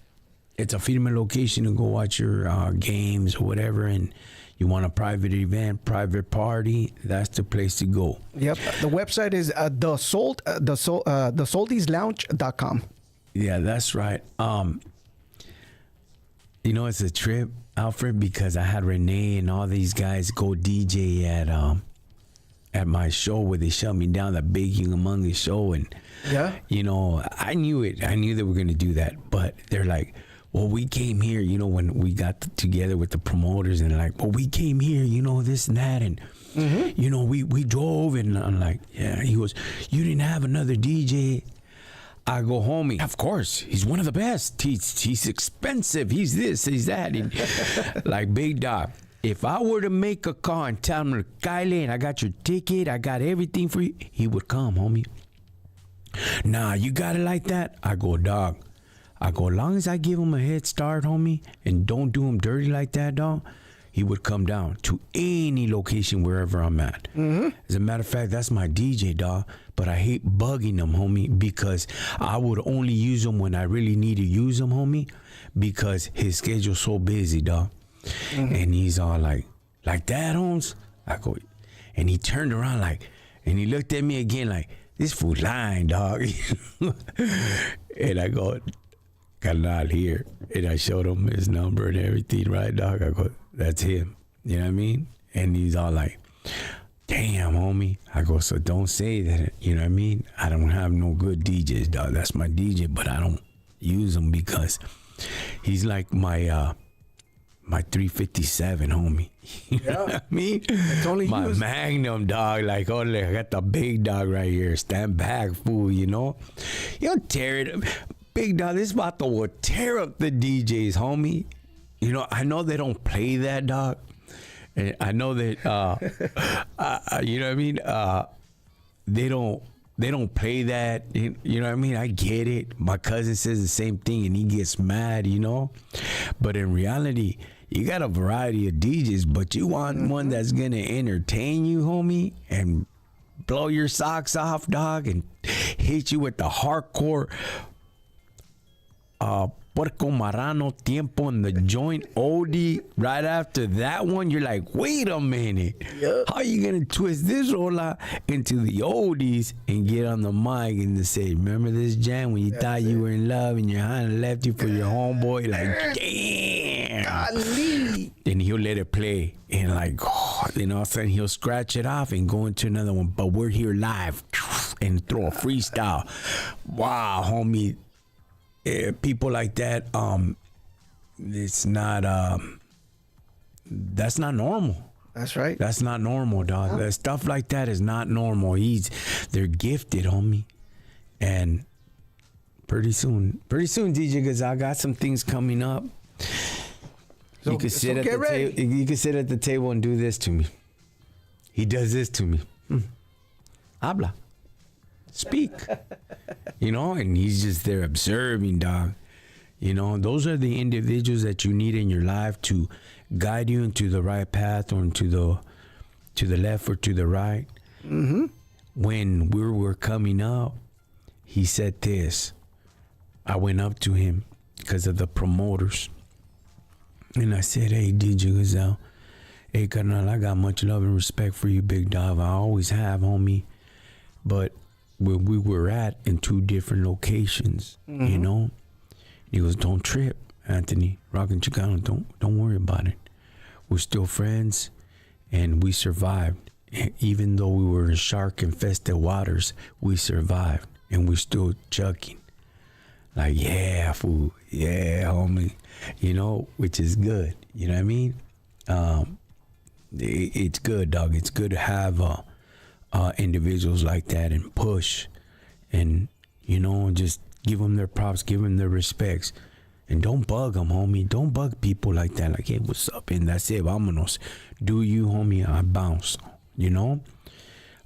A: It's a firme location to go watch your games or whatever, and you want a private event, private party, that's the place to go.
C: Yep, the website is thesoldi'slounge.com.
A: Yeah, that's right. It's a trip, Alfred, because I had Renee and all these guys go DJ at my show where they shut me down, the Big Humongous show, and I knew it. I knew they were gonna do that, but they're like, well, we came here, when we got together with the promoters, and like, well, we came here, this and that, and we drove, and I'm like, yeah. He goes, you didn't have another DJ. I go, homie, of course, he's one of the best. He's expensive. He's this, he's that. And like, big dog, if I were to make a call and tell him, Kyle, I got your ticket, I got everything for you, he would come, homie. Nah, you got it like that? I go, dog. As long as I give him a head start, homie, and don't do him dirty like that, dog, he would come down to any location wherever I'm at. Mm-hmm. As a matter of fact, that's my DJ, dog. But I hate bugging him, homie, because I would only use him when I really need to use him, homie, because his schedule's so busy, dog. Mm-hmm. And he's all like that, Holmes? I go, and he turned around like, And he looked at me again like, this fool lying, dog. And I go, Carnal, here. And I showed him his number and everything, right, dog? I go, that's him. You know what I mean? And he's all like, damn, homie. I go, so don't say that. You know what I mean? I don't have no good DJs, dog. That's my DJ, but I don't use him because he's like my 357, homie. You know what I mean?
C: It's only
A: my
C: used.
A: Magnum, dog. Like, oh, I got the big dog right here. Stand back, fool, you know? You'll tear it up. Big dog, this about to tear up the DJs, homie. You know, I know they don't play that, dog. And I know that, you know what I mean? They don't play that. You know what I mean? I get it. My cousin says the same thing and he gets mad, you know? But in reality, you got a variety of DJs, but you want one that's going to entertain you, homie, and blow your socks off, dog, and hit you with the hardcore Puerco Marrano Tiempo in the joint oldie. Right after that one, you're like, wait a minute. Yep. How are you going to twist this rola into the oldies and get on the mic and to say, remember this jam when you thought you were in love and your hand left you for your homeboy? Like, damn.
C: Golly.
A: And he'll let it play. And like, oh, then all of a sudden he'll scratch it off and go into another one. But we're here live and throw a freestyle. Wow, homie. People like that, it's not, that's not normal.
C: That's right.
A: That's not normal, dog. That stuff like that is not normal. They're gifted, homie. And pretty soon, DJ, because I got some things coming up.
C: So,
A: you could sit
C: so
A: at
C: get
A: the
C: ready.
A: table. You could sit at the table and do this to me. He does this to me. Habla. Speak. You know, and he's just there observing, dog. You know, those are the individuals that you need in your life to guide you into the right path or into to the left or to the right. Mm-hmm. When we were coming up, he said this. I went up to him because of the promoters. And I said, hey, DJ Gazelle. Hey, Carnal, I got much love and respect for you, big dog. I always have, homie. But where we were at in two different locations, you know? He goes, don't trip, Anthony. Rockin Chicano, don't worry about it. We're still friends, and we survived. Even though we were in shark-infested waters, we survived, and we're still chucking. Like, yeah, fool. Yeah, homie. You know, which is good. You know what I mean? It's good, dog. It's good to have individuals like that and push and, you know, just give them their props, give them their respects. And don't bug them, homie. Don't bug people like that. Like, hey, what's up? And that's it. Vámonos. Do you, homie? I bounce. You know?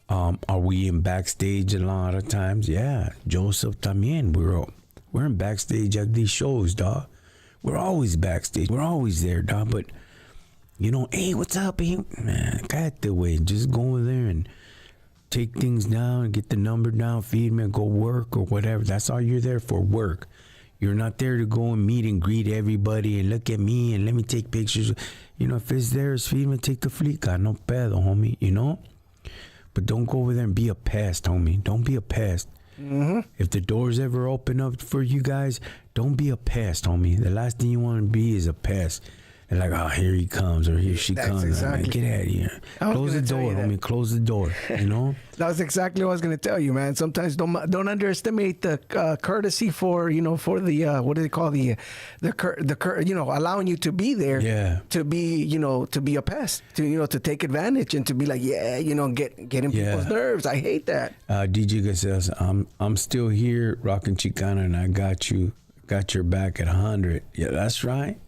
A: Are we in backstage a lot of times? Yeah. Joseph también. We're in backstage at these shows, dog. We're always backstage. We're always there, dog. But, you know, hey, what's up? Hey? Man, cállate, way. Just go over there and take things down and get the number down, feed me, and go work or whatever. That's all you're there for, work. You're not there to go and meet and greet everybody and look at me and let me take pictures. You know, if it's theirs, feed me, take the flica. No pedo, homie, you know? But don't go over there and be a pest, homie. Don't be a pest. Mm-hmm. If the doors ever open up for you guys, don't be a pest, homie. The last thing you want to be is a pest. And like, oh, here he comes or here she comes.
C: Exactly.
A: Man, get out of here. Close the door, homie. Close the door, you know?
C: That's exactly what I was going to tell you, man. Sometimes don't underestimate the courtesy for, you know, for the, what do they call the you know, allowing you to be there.
A: Yeah.
C: To be, you know, to be a pest, to, you know, to take advantage and to be like, yeah, you know, getting people's nerves. I hate that.
A: DJ Gazelles, I'm still here, Rockin Chicano, and I got your back at 100. Yeah, that's right.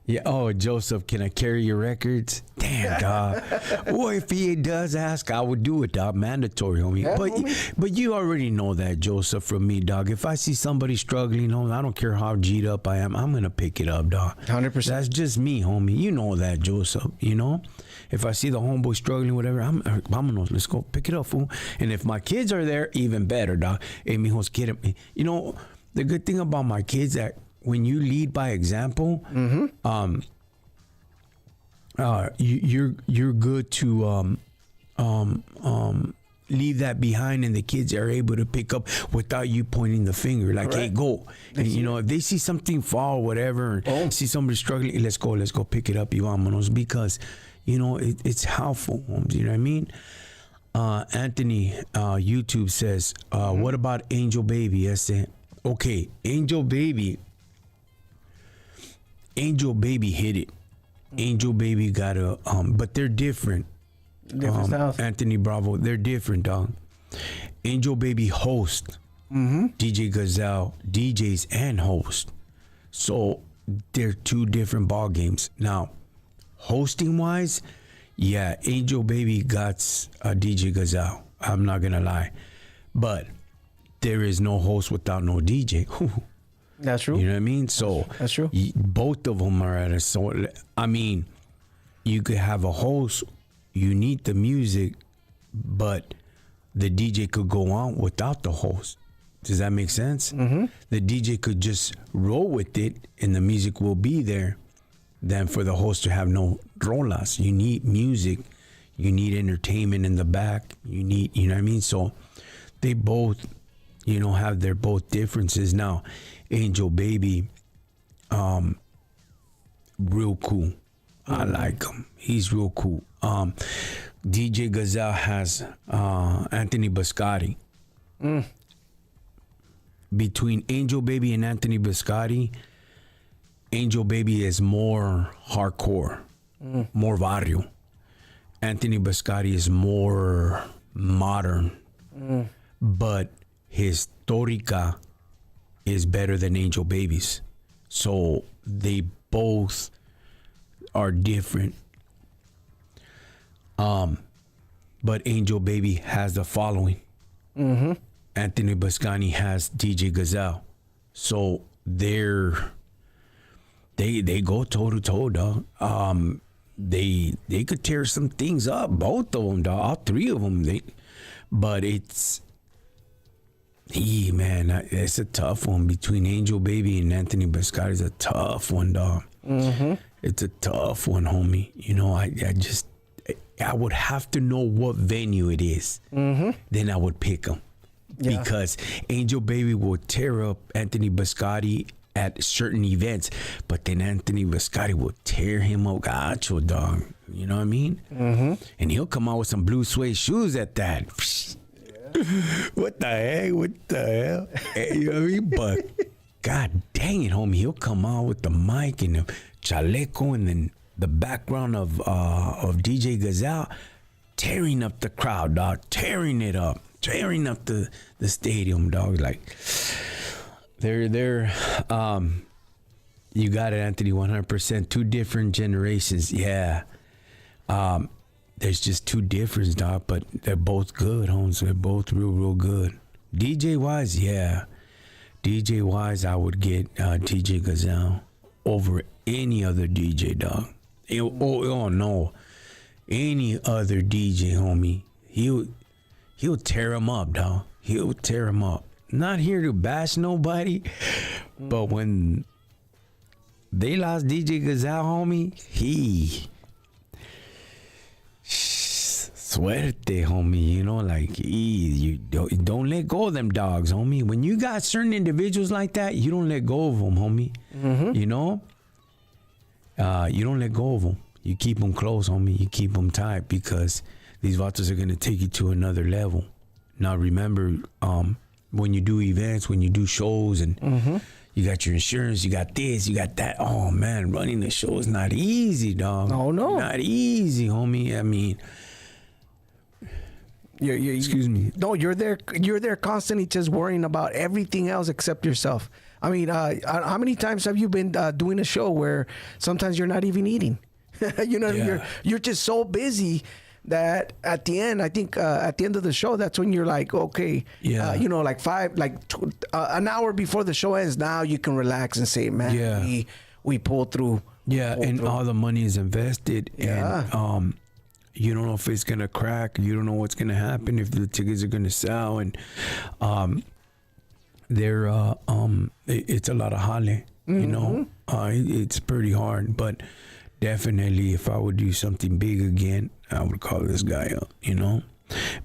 A: Yeah. Oh, Joseph, can I carry your records? Damn, dog. Well, if he does ask, I would do it, dog. Mandatory, homie.
C: Yeah,
A: but
C: homie.
A: but you already know that, Joseph, from me, dog. If I see somebody struggling, homie, I don't care how G'd up I am, I'm gonna pick it up, dog.
C: 100%.
A: That's just me, homie. You know that, Joseph. You know, if I see the homeboy struggling, whatever, vámonos, let's go pick it up, fool. And if my kids are there, even better, dog. Hey, mijos, get him. You know, the good thing about my kids that when you lead by example, you're good to leave that behind, and the kids are able to pick up without you pointing the finger. Like, hey, go. And, you know, if they see something fall, whatever, see somebody struggling, let's go pick it up, y vámonos, because, you know, it's helpful. You know what I mean? Anthony, YouTube says, what about Angel Baby? Okay, Angel Baby hit it. Angel Baby got a, but they're different.
C: Different styles.
A: Anthony Bravo, they're different, dog. Angel Baby host, DJ Gazelle DJs and host, so they're two different ball games. Now, hosting wise, yeah, Angel Baby got DJ Gazelle. I'm not gonna lie, but there is no host without no DJ.
C: That's true.
A: You know what I mean? So
C: that's true.
A: Both of them are at a so. I mean, you could have a host. You need the music, but the DJ could go on without the host. Does that make sense? Mm-hmm. The DJ could just roll with it, and the music will be there. Than for the host to have no rolas. You need music. You need entertainment in the back. You need, you know what I mean? So they both, you know, have their both differences. Now, Angel Baby, real cool. I like him. He's real cool. DJ Gazelle has Anthony Biscotti. Between Angel Baby and Anthony Biscotti, Angel Baby is more hardcore, more barrio. Anthony Biscotti is more modern, but his Torica is better than Angel Baby's. So they both are different. But Angel Baby has the following. Anthony Biscotti has DJ Gazelle. So they go toe to toe, dog. They could tear some things up, both of them, dog. All three of them. But it's, man, it's a tough one between Angel Baby and Anthony Biscotti. It's a tough one, dog. It's a tough one, homie. You know, I would have to know what venue it is. Then I would pick them. Yeah. Because Angel Baby will tear up Anthony Biscotti at certain events, but then Anthony Biscotti will tear him up, gacho, dog. You know what I mean? And he'll come out with some blue suede shoes at that. What the heck? What the hell? You know what I mean? But God dang it, homie, he'll come out with the mic and the chaleco and then the background of DJ Gazelle, tearing up the crowd, dog, tearing it up, tearing up the stadium, dog. Like, they're you got it, Anthony, 100%. Two different generations, yeah. There's just two differences, dog, but they're both good, homes. They're both real good. DJ wise, yeah. DJ wise, I would get DJ Gazelle over any other DJ, dog. Oh no, any other DJ, homie, he'll tear him up, dog. He'll tear him up. Not here to bash nobody, but when they lost DJ Gazelle, homie, suerte, homie. You know, like, you don't let go of them dogs, homie. When you got certain individuals like that, you don't let go of them, homie. You know, you don't let go of them. You keep them close, homie. You keep them tight, because these vatos are gonna take you to another level. Now, remember, when you do events, when you do shows, and you got your insurance, you got this, you got that. Oh man, running the show is not easy, dog.
C: Oh no,
A: not easy, homie. I mean, excuse me.
C: No, you're there constantly, just worrying about everything else except yourself. I mean, how many times have you been doing a show where sometimes you're not even eating? You know, yeah. You're just so busy that at the end, I think at the end of the show, that's when you're like, okay,
A: yeah.
C: You know, like an hour before the show ends, now you can relax and say, man,
A: yeah.
C: we pulled through.
A: Yeah, and all the money is invested.
C: Yeah.
A: And you don't know if it's gonna crack. You don't know what's gonna happen, if the tickets are gonna sell, and it's a lot of jale. You know, it's pretty hard, but definitely, if I would do something big again, I would call this guy up, you know.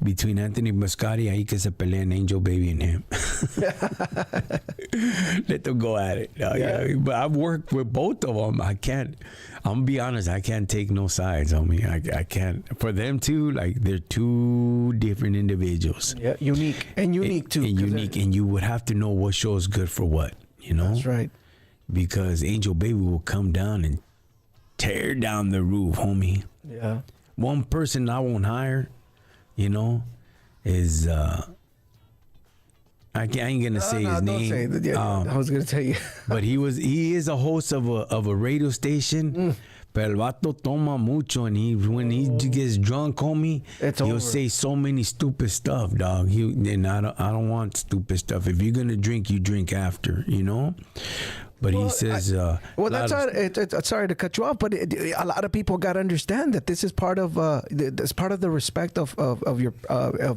A: between Anthony Mascari, ahí que se pelean Angel Baby and him. Let them go at it. Yeah. But I've worked with both of them. I'm gonna be honest, I can't take no sides on me. I can't. For them too, like, they're two different individuals.
C: Yeah, unique too.
A: And unique, and you would have to know what show is good for what, you know?
C: That's right.
A: Because Angel Baby will come down and tear down the roof, homie.
C: Yeah.
A: One person I won't hire, you know, is I ain't gonna say his name.
C: Don't say that. Yeah, I was gonna tell you.
A: But he is a host of a radio station. Pero el vato toma mucho, and when he gets drunk, homie, he'll say so many stupid stuff, dog. And I don't want stupid stuff. If you're gonna drink, you drink after, you know. But he says,
C: sorry to cut you off, but a lot of people got to understand that this is part of the respect of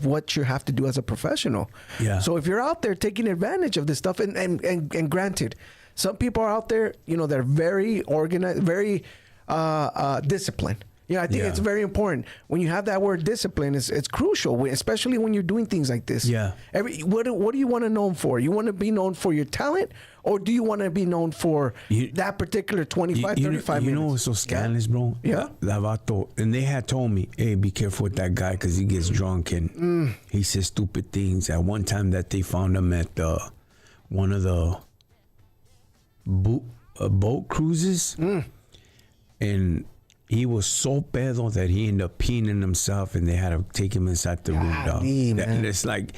C: what you have to do as a professional.
A: Yeah.
C: So if you're out there taking advantage of this stuff, and granted, some people are out there, you know, they're very organized, very disciplined. Yeah, I think it's very important. When you have that word discipline, it's crucial, especially when you're doing things like this.
A: Yeah.
C: What do you want to know for? You want to be known for your talent, or do you want to be known for that particular 25, 35 minutes?
A: You know what's so scandalous, bro?
C: Yeah.
A: And they had told me, hey, be careful with that guy because he gets drunk and he says stupid things. At one time that they found him at one of the boat cruises, and he was so pedo that he ended up peeing in himself, and they had to take him inside the room, dog. And it's like,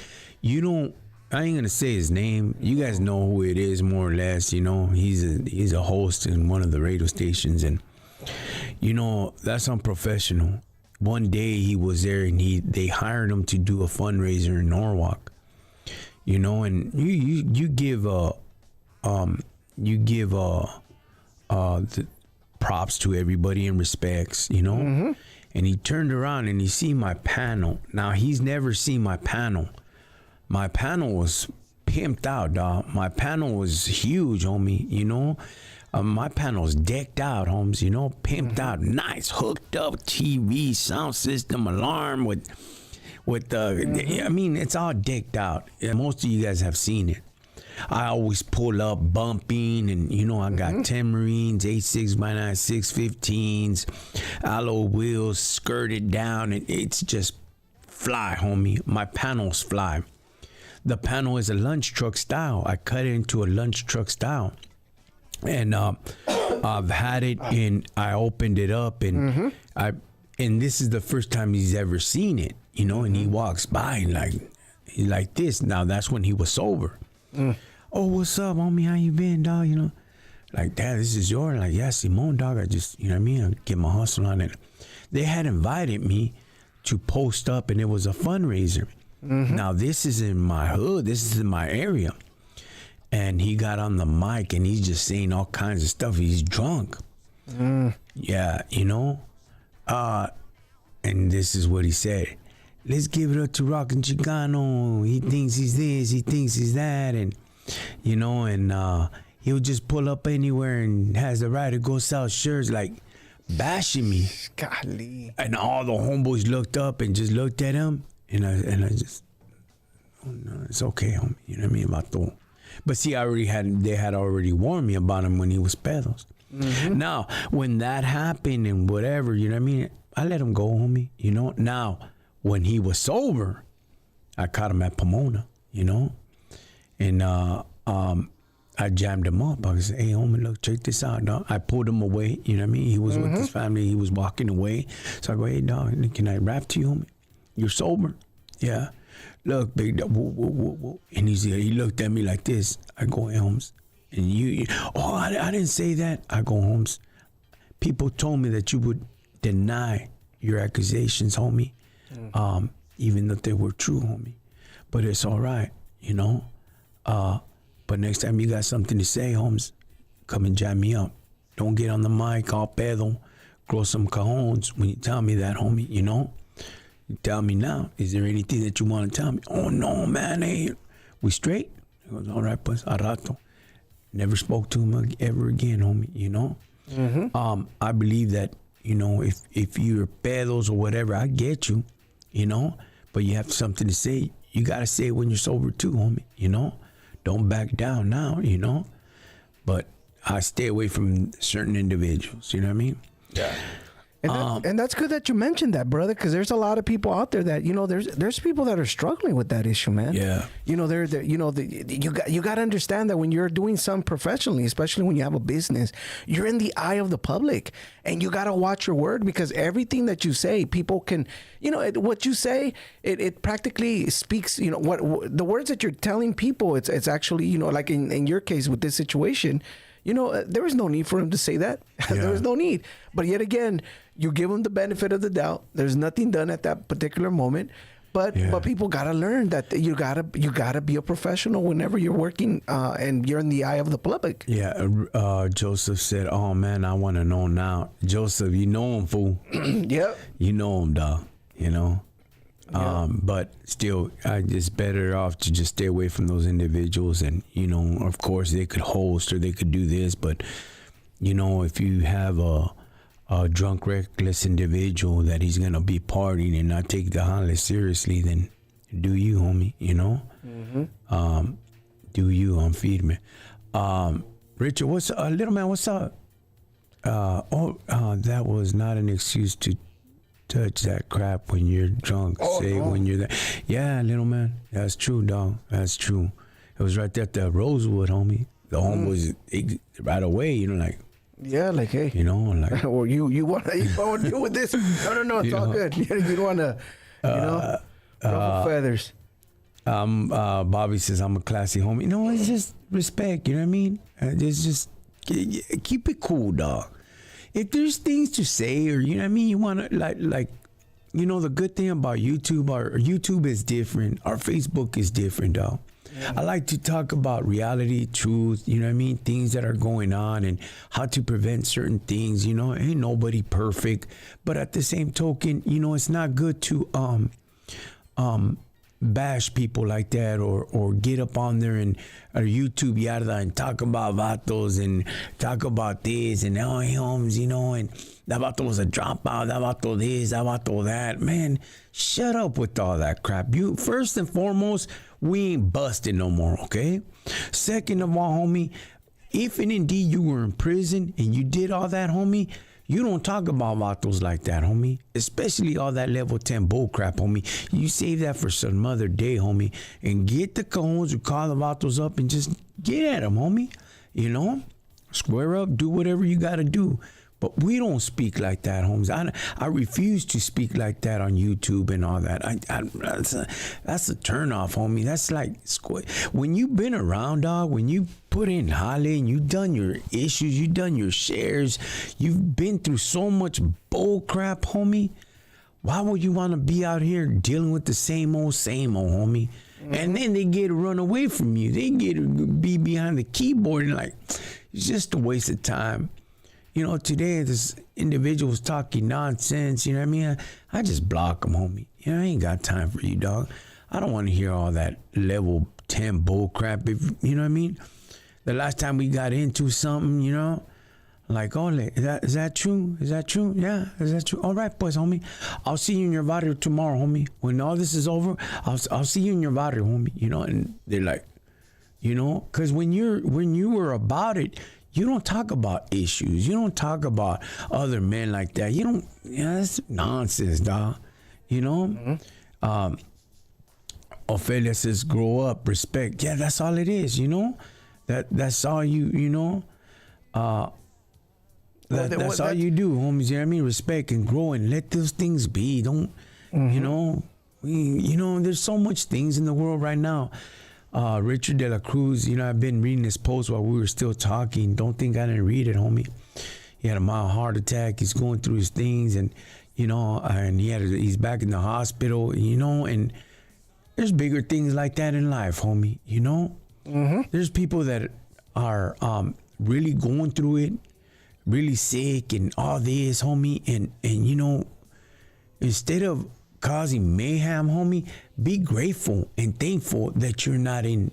A: I ain't gonna say his name. You guys know who it is, more or less. You know, he's a host in one of the radio stations, and you know that's unprofessional. One day he was there, and they hired him to do a fundraiser in Norwalk. You know, and you give the props to everybody and respects, you know. And he turned around and he seen my panel. Now he's never seen my panel. My panel was pimped out, dog. My panel was huge, homie, you know. My panel's decked out, homes, you know, pimped out, nice, hooked up TV, sound system, alarm with I mean, it's all decked out. Most of you guys have seen it. I always pull up bumping, and you know I got 10 Marines, 86x9 615s, alloy wheels, skirted down, and it's just fly, homie. My panels fly. The panel is a lunch truck style. I cut it into a lunch truck style, and I've had it in. I opened it up, and and this is the first time he's ever seen it, you know. And he walks by like this. Now that's when he was sober. Oh, what's up, homie? How you been, dog? You know, like, Dad, this is yours. Like, yeah, Simone, dog. I just, you know what I mean? I get my hustle on it. They had invited me to post up, and it was a fundraiser. Now, this is in my hood. This is in my area. And he got on the mic, and he's just saying all kinds of stuff. He's drunk. Yeah, you know? And this is what he said. Let's give it up to Rockin Chicano. He thinks he's this, he thinks he's that, and you know, and he'll just pull up anywhere and has the right to go sell shirts, like bashing me.
C: Golly.
A: And all the homeboys looked up and just looked at him, and I just, oh no, it's okay, homie. You know what I mean? About the, but see, they had already warned me about him when he was pedos. Now, when that happened and whatever, you know what I mean? I let him go, homie. You know. Now, when he was sober, I caught him at Pomona, you know, and I jammed him up. I was, hey, homie, look, check this out, dog. I pulled him away, you know what I mean? He was with his family. He was walking away. So I go, hey, dog, can I rap to you, homie? You're sober? Yeah. Look, big dog, whoa, whoa, whoa, whoa. And he looked at me like this. I go, hey, Holmes, and I didn't say that. I go, Holmes, people told me that you would deny your accusations, homie. Even though they were true, homie. But it's all right, you know. But next time you got something to say, Holmes, come and jam me up. Don't get on the mic all pedo, grow some cajones when you tell me that, homie, you know. You tell me now, is there anything that you want to tell me? Oh, no, man, hey, we straight? He goes, all right, pues, a rato. Never spoke to him ever again, homie, you know. I believe that, you know, if you're pedos or whatever, I get you, you know. but you have something to say. You gotta say it when you're sober too, homie. You know, don't back down now. You know, but I stay away from certain individuals. You know what I mean?
C: Yeah. And that's good that you mentioned that, brother, because there's a lot of people out there that, you know, there's people that are struggling with that issue, man.
A: Yeah.
C: You know, you got to understand that when you're doing something professionally, especially when you have a business, you're in the eye of the public, and you got to watch your word, because everything that you say, people can, you know, what you say, it practically speaks, you know, what the words that you're telling people, it's actually, you know, like in your case with this situation, you know, there was no need for him to say that.
A: Yeah.
C: There was no need. But yet again, you give him the benefit of the doubt. There's nothing done at that particular moment. But people gotta learn that you gotta be a professional whenever you're working and you're in the eye of the public.
A: Yeah. Joseph said, "Oh man, I want to know now." Joseph, you know him, fool.
C: Yep.
A: You know him, dog. You know.
C: Yeah.
A: But still, it's better off to just stay away from those individuals. And, you know, of course, they could host or they could do this. But, you know, if you have a drunk, reckless individual that he's going to be partying and not take the holiday seriously, then do you, homie, you know? Mm-hmm. Do you, feed me. Richard, what's up? Little man, what's up? That was not an excuse to touch that crap when you're drunk. Say no. When you're there. Yeah, little man. That's true, dog. That's true. It was right there at the Rosewood, homie. The home was right away, you know, like.
C: Yeah, like, hey.
A: You know, like.
C: Or you want to deal with this? No, it's all good. You don't want to, you know, ruffle feathers.
A: Bobby says, I'm a classy homie. You know, it's just respect, you know what I mean? It's just, keep it cool, dog. If there's things to say, or you know what I mean, you want to like, you know, the good thing about YouTube, our YouTube is different. Our Facebook is different, dog. Yeah. I like to talk about reality, truth, you know what I mean, things that are going on and how to prevent certain things. You know, ain't nobody perfect, but at the same token, you know, it's not good to bash people like that, or get up on there and YouTube yada and talk about vatos and talk about this and homes, you know, and that vato was a dropout, that vato this, that vato that. Man, shut up with all that crap. You, first and foremost, we ain't busted no more, okay? Second of all, homie, if and indeed you were in prison and you did all that, homie, you don't talk about vatos like that, homie. Especially all that level 10 bull crap, homie. You save that for some other day, homie. And get the cones who call the vatos up and just get at them, homie. You know? Square up, do whatever you got to do. But we don't speak like that, homies. I refuse to speak like that on YouTube and all that. That's a turnoff, homie. That's like, when you've been around, dog, when you put in Holly and you've done your issues, you've done your shares, you've been through so much bull crap, homie. Why would you want to be out here dealing with the same old, homie? Mm-hmm. And then they get to run away from you. They get to be behind the keyboard and like, it's just a waste of time. You know, today this individual was talking nonsense, you know what I mean? I just block him, homie. You know, I ain't got time for you, dog. I don't want to hear all that level 10 bull crap, if, you know what I mean? The last time we got into something, you know, like, oh, is that true? Is that true? Yeah, is that true? All right, pues, homie. I'll see you in your barrio tomorrow, homie. When all this is over, I'll see you in your barrio, homie. You know, and they're like, you know, because when you were about it, you don't talk about issues. You don't talk about other men like that. You don't. Yeah, that's nonsense, dog. You know. Mm-hmm. Ophelia says, "Grow up, respect." Yeah, that's all it is. You know. That's all you know. That's all you do, homies. You know what I mean? Respect and grow and let those things be. Don't. Mm-hmm. You know. There's so much things in the world right now. Richard De La Cruz, you know, I've been reading this post while we were still talking. Don't think I didn't read it, homie. He had a mild heart attack. He's going through his things, and you know, and he's back in the hospital. You know, and there's bigger things like that in life, homie. You know, mm-hmm. There's people that are really going through it, really sick, and all this, homie. And you know, instead of causing mayhem, homie, be grateful and thankful that you're not in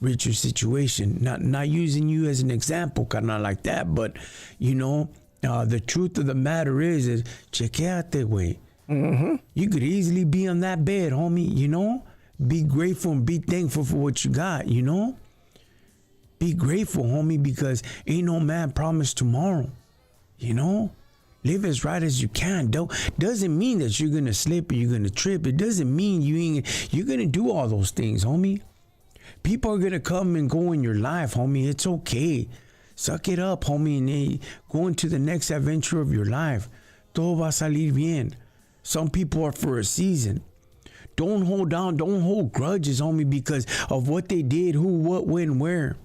A: Richard's situation. Not using you as an example, kind of like that, but you know, the truth of the matter is chequeate, güey. You could easily be on that bed, homie, you know? Be grateful and be thankful for what you got, you know? Be grateful, homie, because ain't no man promised tomorrow, you know? Live as right as you can. Doesn't mean that you're gonna slip or you're gonna trip. It doesn't mean you're gonna do all those things, homie. People are gonna come and go in your life, homie. It's okay. Suck it up, homie, and go into the next adventure of your life. Todo va a salir bien. Some people are for a season. Don't hold down, don't hold grudges, homie, because of what they did, who, what, when, where.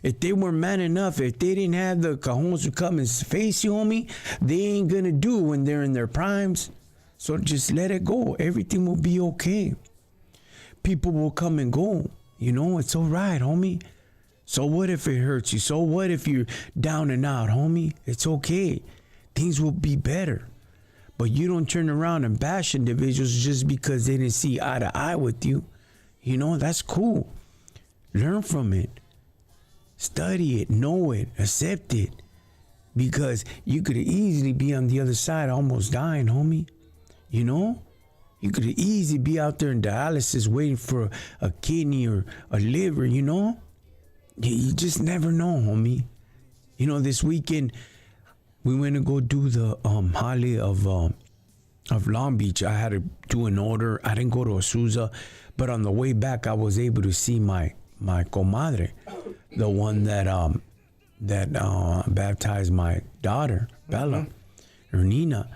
A: If they were man enough, if they didn't have the cajones to come and face you, homie, they ain't gonna do when they're in their primes. So just let it go. Everything will be okay. People will come and go. You know, it's all right, homie. So what if it hurts you? So what if you're down and out, homie? It's okay. Things will be better. But you don't turn around and bash individuals just because they didn't see eye to eye with you. You know, that's cool. Learn from it. Study it, know it, accept it. Because you could easily be on the other side almost dying, homie. You know? You could easily be out there in dialysis waiting for a kidney or a liver, you know? You just never know, homie. You know, this weekend, we went to go do the Holly of Long Beach. I had to do an order. I didn't go to Azusa, but on the way back, I was able to see my comadre, the one that baptized my daughter, Bella, or Nina.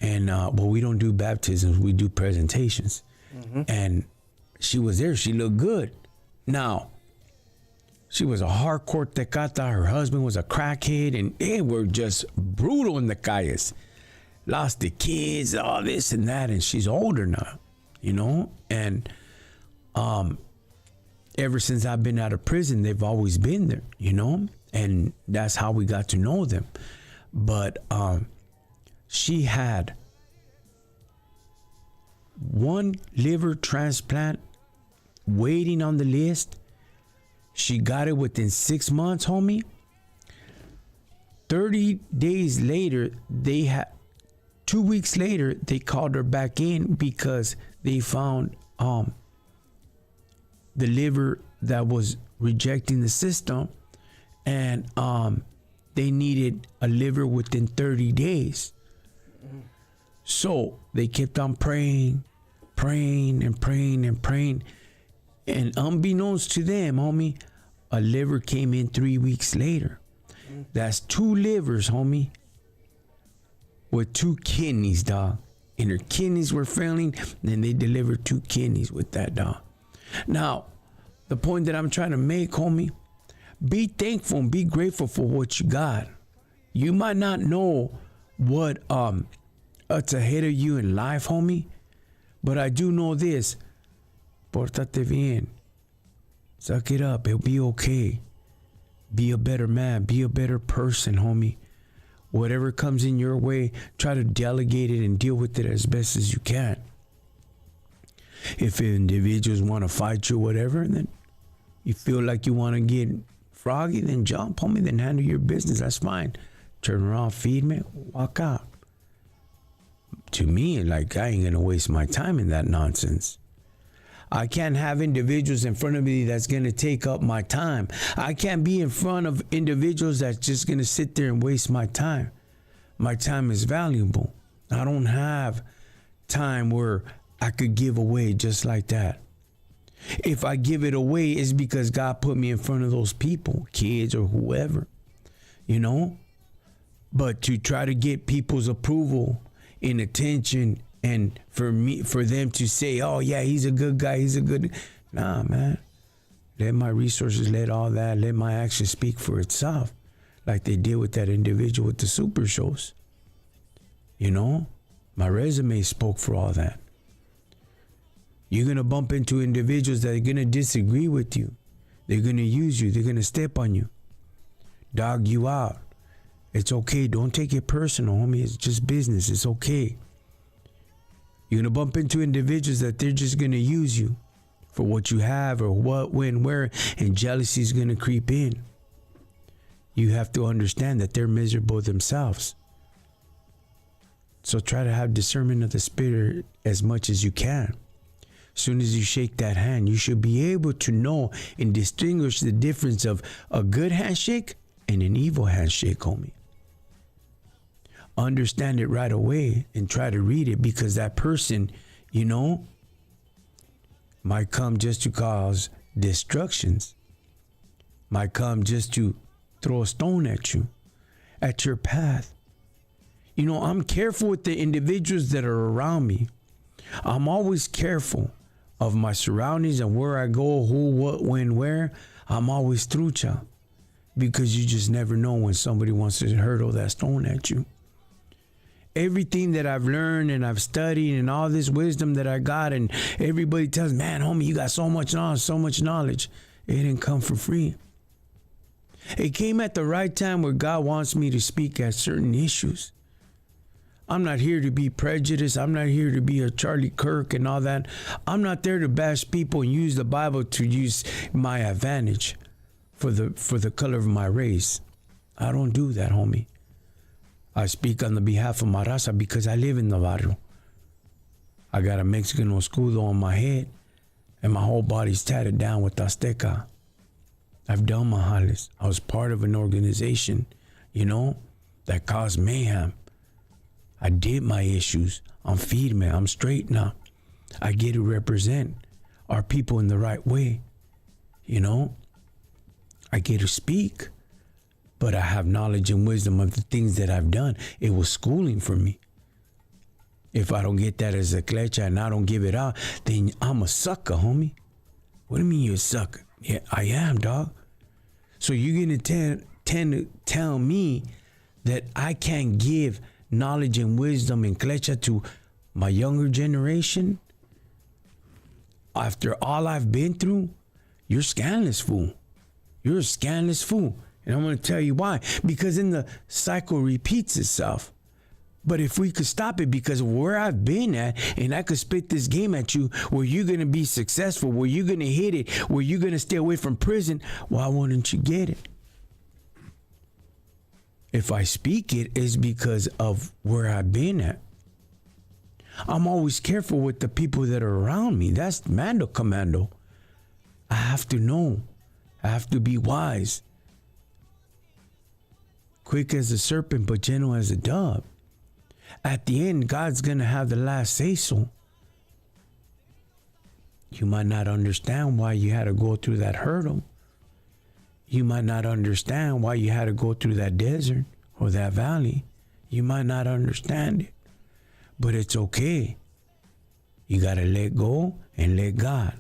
A: And well, we don't do baptisms, we do presentations. And she was there. She looked good. Now, she was a hardcore tecata. Her husband was a crackhead, and they were just brutal in the calles. Lost the kids, all this and that, and she's older now, you know? And ever since I've been out of prison, they've always been there, you know? And that's how we got to know them. But she had one liver transplant waiting on the list. She got it within 6 months, homie. 30 days later, 2 weeks later, they called her back in because they found the liver that was rejecting the system, and they needed a liver within 30 days. So they kept on praying. And unbeknownst to them, homie, a liver came in 3 weeks later. That's 2 livers, homie, with 2 kidneys, dog. And her kidneys were failing, and they delivered 2 kidneys with that, dog. Now, the point that I'm trying to make, homie, be thankful and be grateful for what you got. You might not know what it's ahead of you in life, homie, but I do know this. Pórtate bien. Suck it up. It'll be okay. Be a better man. Be a better person, homie. Whatever comes in your way, try to delegate it and deal with it as best as you can. If individuals want to fight you or whatever, then you feel like you want to get froggy, then jump, homie, then handle your business. That's fine. Turn around, feed me, walk out. To me, like, I ain't going to waste my time in that nonsense. I can't have individuals in front of me that's going to take up my time. I can't be in front of individuals that's just going to sit there and waste my time. My time is valuable. I don't have time where I could give away just like that. If I give it away, it's because God put me in front of those people, kids or whoever, you know? But to try to get people's approval and attention, and for them to say, oh yeah, he's a good guy, nah, man. Let my resources, let all that, let my actions speak for itself, like they did with that individual with the super shows. You know, my resume spoke for all that. You're gonna bump into individuals that are gonna disagree with you. They're gonna use you. They're gonna step on you, dog you out. It's okay. Don't take it personal, homie. It's just business. It's okay. You're going to bump into individuals that they're just going to use you for what you have or what, when, where, and jealousy is going to creep in. You have to understand that they're miserable themselves. So try to have discernment of the spirit as much as you can. As soon as you shake that hand, you should be able to know and distinguish the difference of a good handshake and an evil handshake, homie. Understand it right away and try to read it, because that person, you know, might come just to cause destructions, might come just to throw a stone at you, at your path. You know, I'm careful with the individuals that are around me. I'm always careful of my surroundings and where I go, who, what, when, where. I'm always through, child, because you just never know when somebody wants to hurl that stone at you. Everything that I've learned and I've studied and all this wisdom that I got, and everybody tells me, man, homie, you got so much knowledge. It didn't come for free. It came at the right time where God wants me to speak at certain issues. I'm not here to be prejudiced. I'm not here to be a Charlie Kirk and all that. I'm not there to bash people and use the Bible to use my advantage for the color of my race. I don't do that, homie. I speak on the behalf of my raza because I live in the barrio. I got a Mexican escudo on my head, and my whole body's tatted down with Azteca. I've done mahales. I was part of an organization, you know, that caused mayhem. I did my issues. I'm firme. I'm straight now. I get to represent our people in the right way. You know, I get to speak, but I have knowledge and wisdom of the things that I've done. It was schooling for me. If I don't get that as a clecha and I don't give it out, then I'm a sucker, homie. What do you mean you're a sucker? Yeah, I am, dog. So you're going to tend to tell me that I can't give knowledge and wisdom and clecha to my younger generation? After all I've been through, you're scandalous, fool. You're a scandalous fool. And I'm going to tell you why. Because then the cycle repeats itself. But if we could stop it, because of where I've been at, and I could spit this game at you where you're going to be successful, where you're going to hit it, where you're going to stay away from prison, why wouldn't you get it? If I speak it, is because of where I've been at. I'm always careful with the people that are around me. That's Mando Commando. I have to know. I have to be wise. Quick as a serpent, but gentle as a dove. At the end, God's going to have the last say-so. You might not understand why you had to go through that hurdle. You might not understand why you had to go through that desert or that valley. You might not understand it. But it's okay. You got to let go and let God.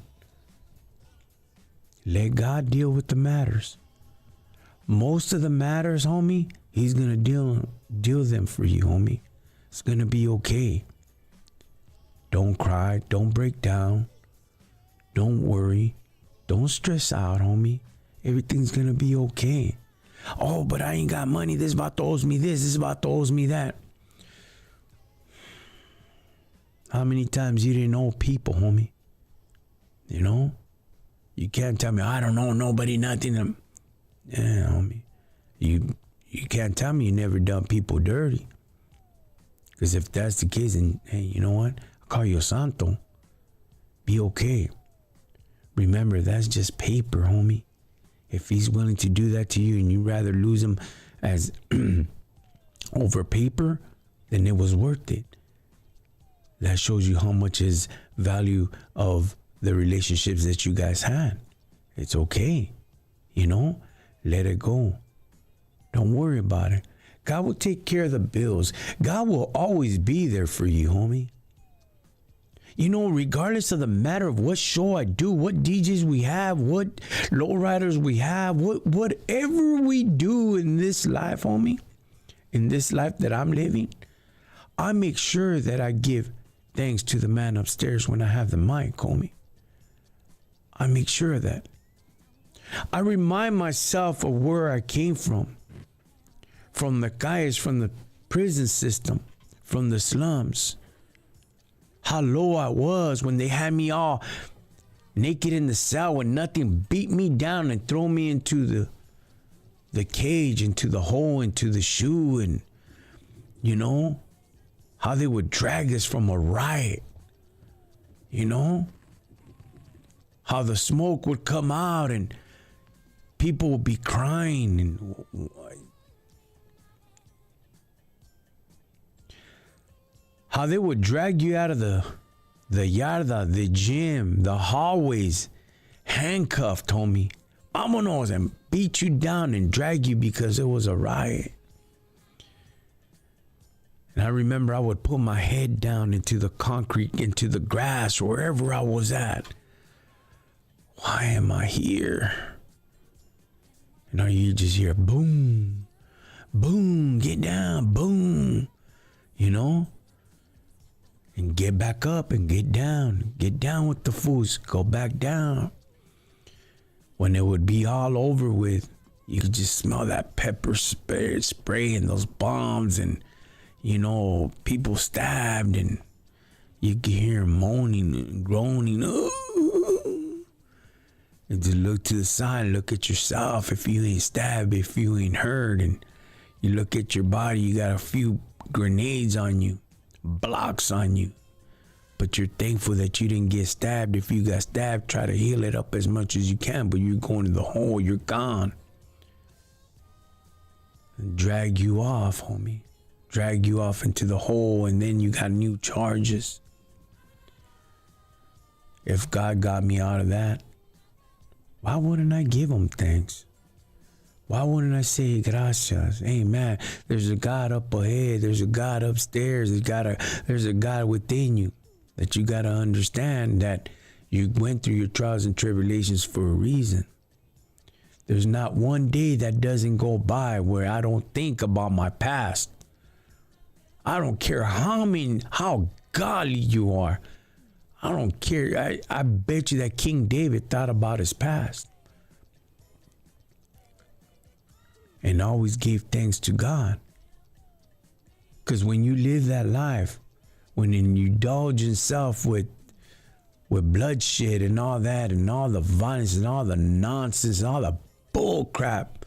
A: Let God deal with the matters. Most of the matters, homie, He's going to deal them for you, homie. It's going to be okay. Don't cry. Don't break down. Don't worry. Don't stress out, homie. Everything's going to be okay. Oh, but I ain't got money. This about owes me this. This about owes me that. How many times you didn't owe people, homie? You know? You can't tell me, I don't know nobody, nothing. Yeah, homie. You can't tell me you never done people dirty. Because if that's the case, then, hey, you know what? I'll call you a santo. Be okay. Remember, that's just paper, homie. If he's willing to do that to you and you'd rather lose him as over paper, then it was worth it. That shows you how much is value of the relationships that you guys had. It's okay. You know, let it go. Don't worry about it. God will take care of the bills. God will always be there for you, homie. You know, regardless of the matter of what show I do, what DJs we have, what lowriders we have, whatever we do in this life, homie, in this life that I'm living, I make sure that I give thanks to the man upstairs when I have the mic, homie. I make sure of that. I remind myself of where I came from the guys, from the prison system, from the slums. How low I was when they had me all naked in the cell when nothing beat me down and throw me into the cage, into the hole, into the shoe. And, you know, how they would drag us from a riot, you know? How the smoke would come out and people would be crying and how they would drag you out of the yarda, the gym, the hallways, handcuffed, homie. Vámonos, and beat you down and drag you because it was a riot. And I remember I would put my head down into the concrete, into the grass, wherever I was at. Why am I here? And are you just hear boom, boom, get down, boom, you know? And get back up and get down with the fools, go back down. When it would be all over with, you could just smell that pepper spray and those bombs and, you know, people stabbed and you could hear moaning and groaning. Ooh. And just look to the side, look at yourself if you ain't stabbed, if you ain't hurt. And you look at your body, you got a few grenades on you, blocks on you. But you're thankful that you didn't get stabbed. If you got stabbed, try to heal it up as much as you can. But you're going to the hole, you're gone. And drag you off, homie. Drag you off into the hole, and then you got new charges. If God got me out of that, why wouldn't I give him thanks? Why wouldn't I say gracias? Amen. There's a God up ahead. There's a God upstairs. There's a God within you. That you got to understand that you went through your trials and tribulations for a reason. There's not one day that doesn't go by where I don't think about my past. I don't care how godly you are. I don't care. I bet you that King David thought about his past. And always gave thanks to God. Because when you live that life, when you indulge yourself with bloodshed and all that and all the violence and all the nonsense and all the bull crap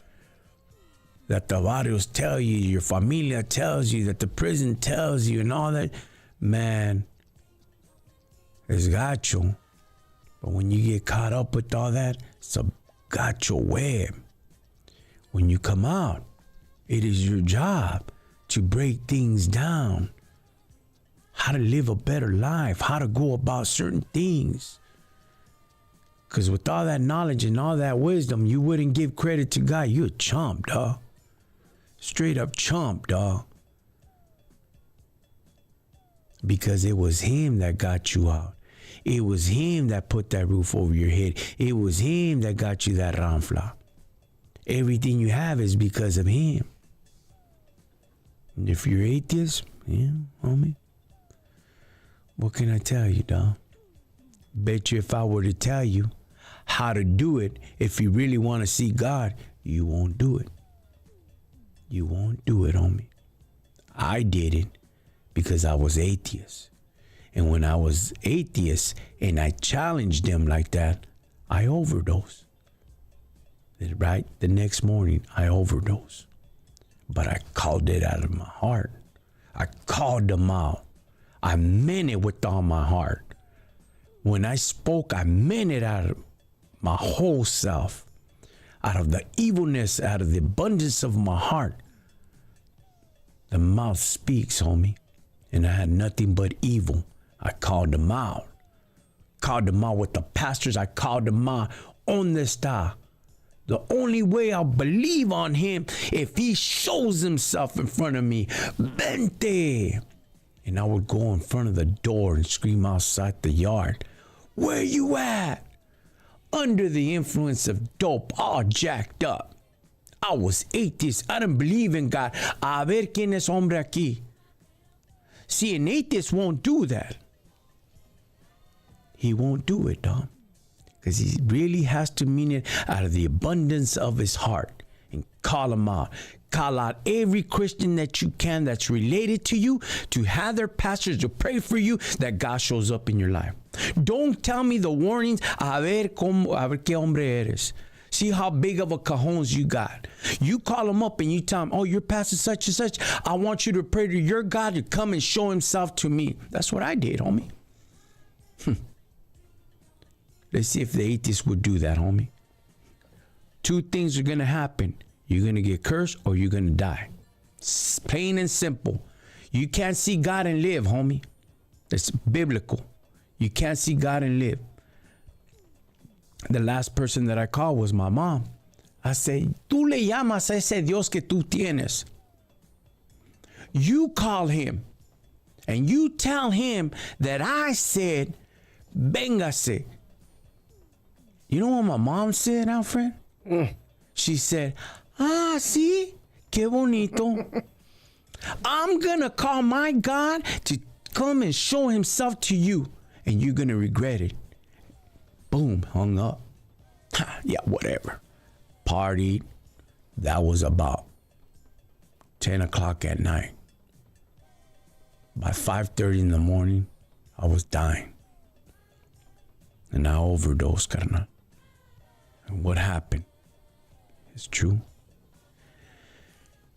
A: that the barrios tell you, your familia tells you, that the prison tells you and all that, man, it's gacho. But when you get caught up with all that, it's a gacho web. When you come out, it is your job to break things down. How to live a better life, how to go about certain things. Because with all that knowledge and all that wisdom, you wouldn't give credit to God. You're a chump, dog. Straight up chump, dog. Because it was him that got you out. It was him that put that roof over your head. It was him that got you that ranfla. Everything you have is because of him. And if you're atheist, yeah, homie. What can I tell you, dog? Bet you if I were to tell you how to do it, if you really want to see God, you won't do it. You won't do it, homie. I did it because I was atheist. And when I was atheist and I challenged them like that, I overdosed. Right? The next morning, I overdosed. But I called it out of my heart. I called them out. I meant it with all my heart. When I spoke, I meant it out of my whole self. Out of the evilness, out of the abundance of my heart. The mouth speaks, homie. And I had nothing but evil. I called them out. Called them out with the pastors. I called them out on the star. The only way I'll believe on him if he shows himself in front of me. Vente. And I would go in front of the door and scream outside the yard. Where you at? Under the influence of dope, all jacked up. I was atheist. I didn't believe in God. A ver quién es hombre aquí. See, an atheist won't do that. He won't do it, dog. Because he really has to mean it out of the abundance of his heart. And call him out. Call out every Christian that you can that's related to you, to have their pastors to pray for you, that God shows up in your life. Don't tell me the warnings, a ver qué hombre eres. See how big of a cajones you got. You call them up and you tell them, oh, you're pastor such and such. I want you to pray to your God to come and show himself to me. That's what I did, homie. Let's see if the atheist would do that, homie. Two things are going to happen. You're going to get cursed or you're going to die. It's plain and simple. You can't see God and live, homie. It's biblical. You can't see God and live. The last person that I called was my mom. I said, tú le llamas a ese Dios que tú tienes. You call him and you tell him that I said, véngase. You know what my mom said, Alfred? She said, sí, qué bonito. I'm going to call my God to come and show himself to you, and you're going to regret it. Boom, hung up. Yeah, whatever. Partied. That was about 10 o'clock at night. By 5:30 in the morning, I was dying. And I overdosed, carnal. And what happened? It's true.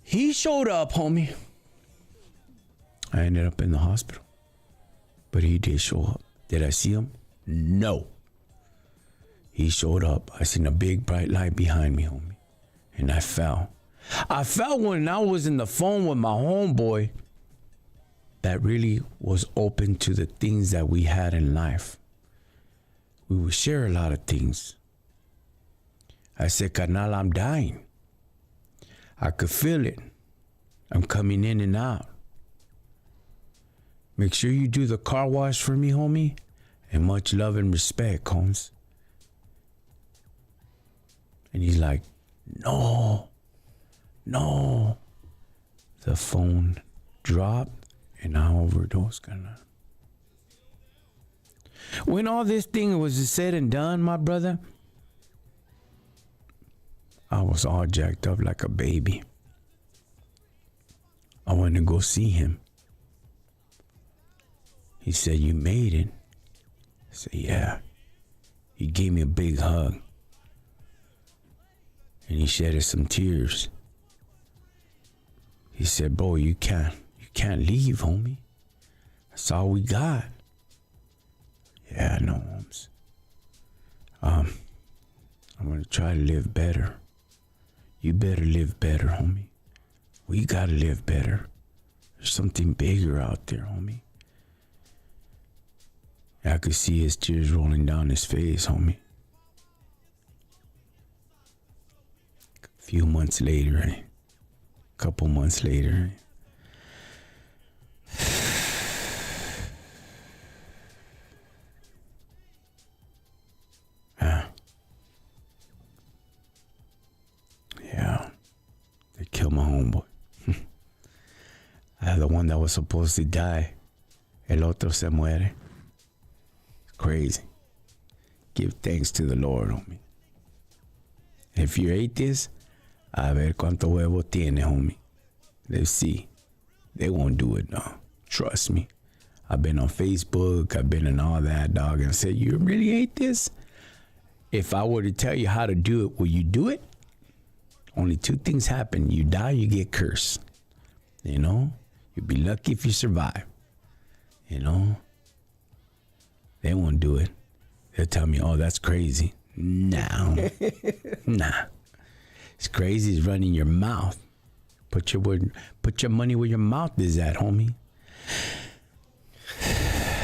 A: He showed up, homie. I ended up in the hospital. But he did show up. Did I see him? No. He showed up. I seen a big bright light behind me, homie. And I fell. I fell when I was in the phone with my homeboy that really was open to the things that we had in life. We would share a lot of things. I said, carnal, I'm dying. I could feel it. I'm coming in and out. Make sure you do the car wash for me, homie. And much love and respect, Holmes. And he's like, no. The phone dropped and I overdosed, carnal. When all this thing was said and done, my brother, I was all jacked up like a baby. I went to go see him. He said, you made it? I said, yeah. He gave me a big hug. And he shedded some tears. He said, bro, you can't leave, homie. That's all we got. Yeah, I know, Holmes. I'm gonna try to live better. You better live better, homie. We gotta live better. There's something bigger out there, homie. I could see his tears rolling down his face, homie. A few months later, a couple months later, yeah, they killed my homeboy. The one that was supposed to die, el otro se muere. It's crazy. Give thanks to the Lord, homie. If you're atheist, a ver cuánto huevo tiene, homie. Let's see. They won't do it, no. Trust me. I've been on Facebook. I've been in all that, dog. And I said, you really atheist? If I were to tell you how to do it, will you do it? Only two things happen. You die, you get cursed. You know? You'd be lucky if you survive. You know? They won't do it. They'll tell me, oh, that's crazy. No. Nah. It's crazy is running your mouth. Put your money where your mouth is at, homie.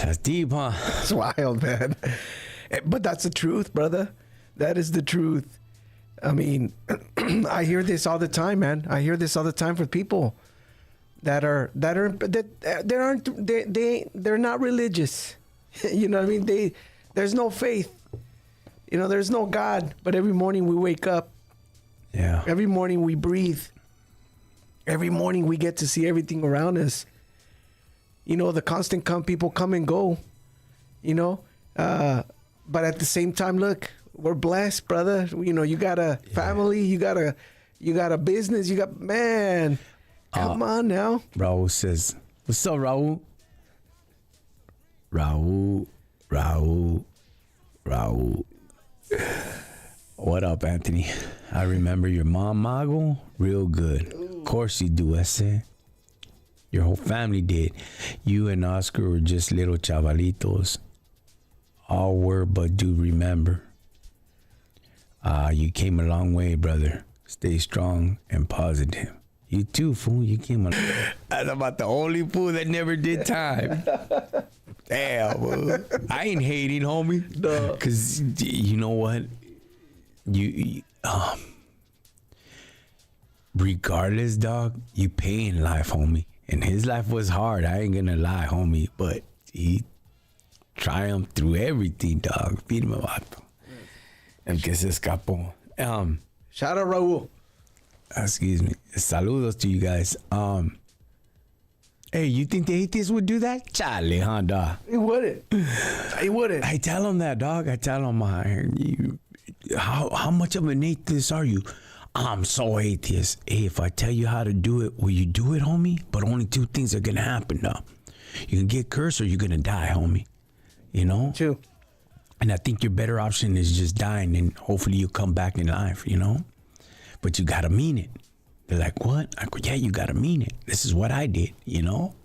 A: That's deep, huh?
C: It's wild, man. But that's the truth, brother. That is the truth. I mean, I hear this all the time, man. I hear this all the time for people they're not religious. You know what I mean? There's no faith. You know, there's no God. But every morning we wake up.
A: Yeah.
C: Every morning we breathe. Every morning we get to see everything around us. You know, the constant people come and go. You know, but at the same time, look, we're blessed, brother. You know, you got a family, you got a business, you got, man. Come on now.
A: Raul says, what's up, Raul? Raul. What up, Anthony? I remember your mom, Mago, real good. Of course you do, I said. Your whole family did. You and Oscar were just little chavalitos. All were, but do remember. You came a long way, brother. Stay strong and positive. You too, fool. You came a... That's about the only fool that never did time. Damn, bro. I ain't hating, homie. No. Because you know what? You regardless, dog, you pay in life, homie. And his life was hard. I ain't gonna lie, homie. But he triumphed through everything, dog. Firme vato. El que se escapó.
C: Shout out Raul.
A: Excuse me. Saludos to you guys. Hey, you think the atheists would do that? Chale, huh, dog?
C: He wouldn't. He wouldn't.
A: I tell him that, dog. I tell him, how much of an atheist are you? I'm so atheist. Hey, if I tell you how to do it, will you do it, homie? But only two things are gonna happen, dog. You can get cursed or you're gonna die, homie. You know?
C: True.
A: And I think your better option is just dying and hopefully you come back in life, you know? But you gotta mean it. They're like, what? I go, yeah, you gotta mean it. This is what I did, you know?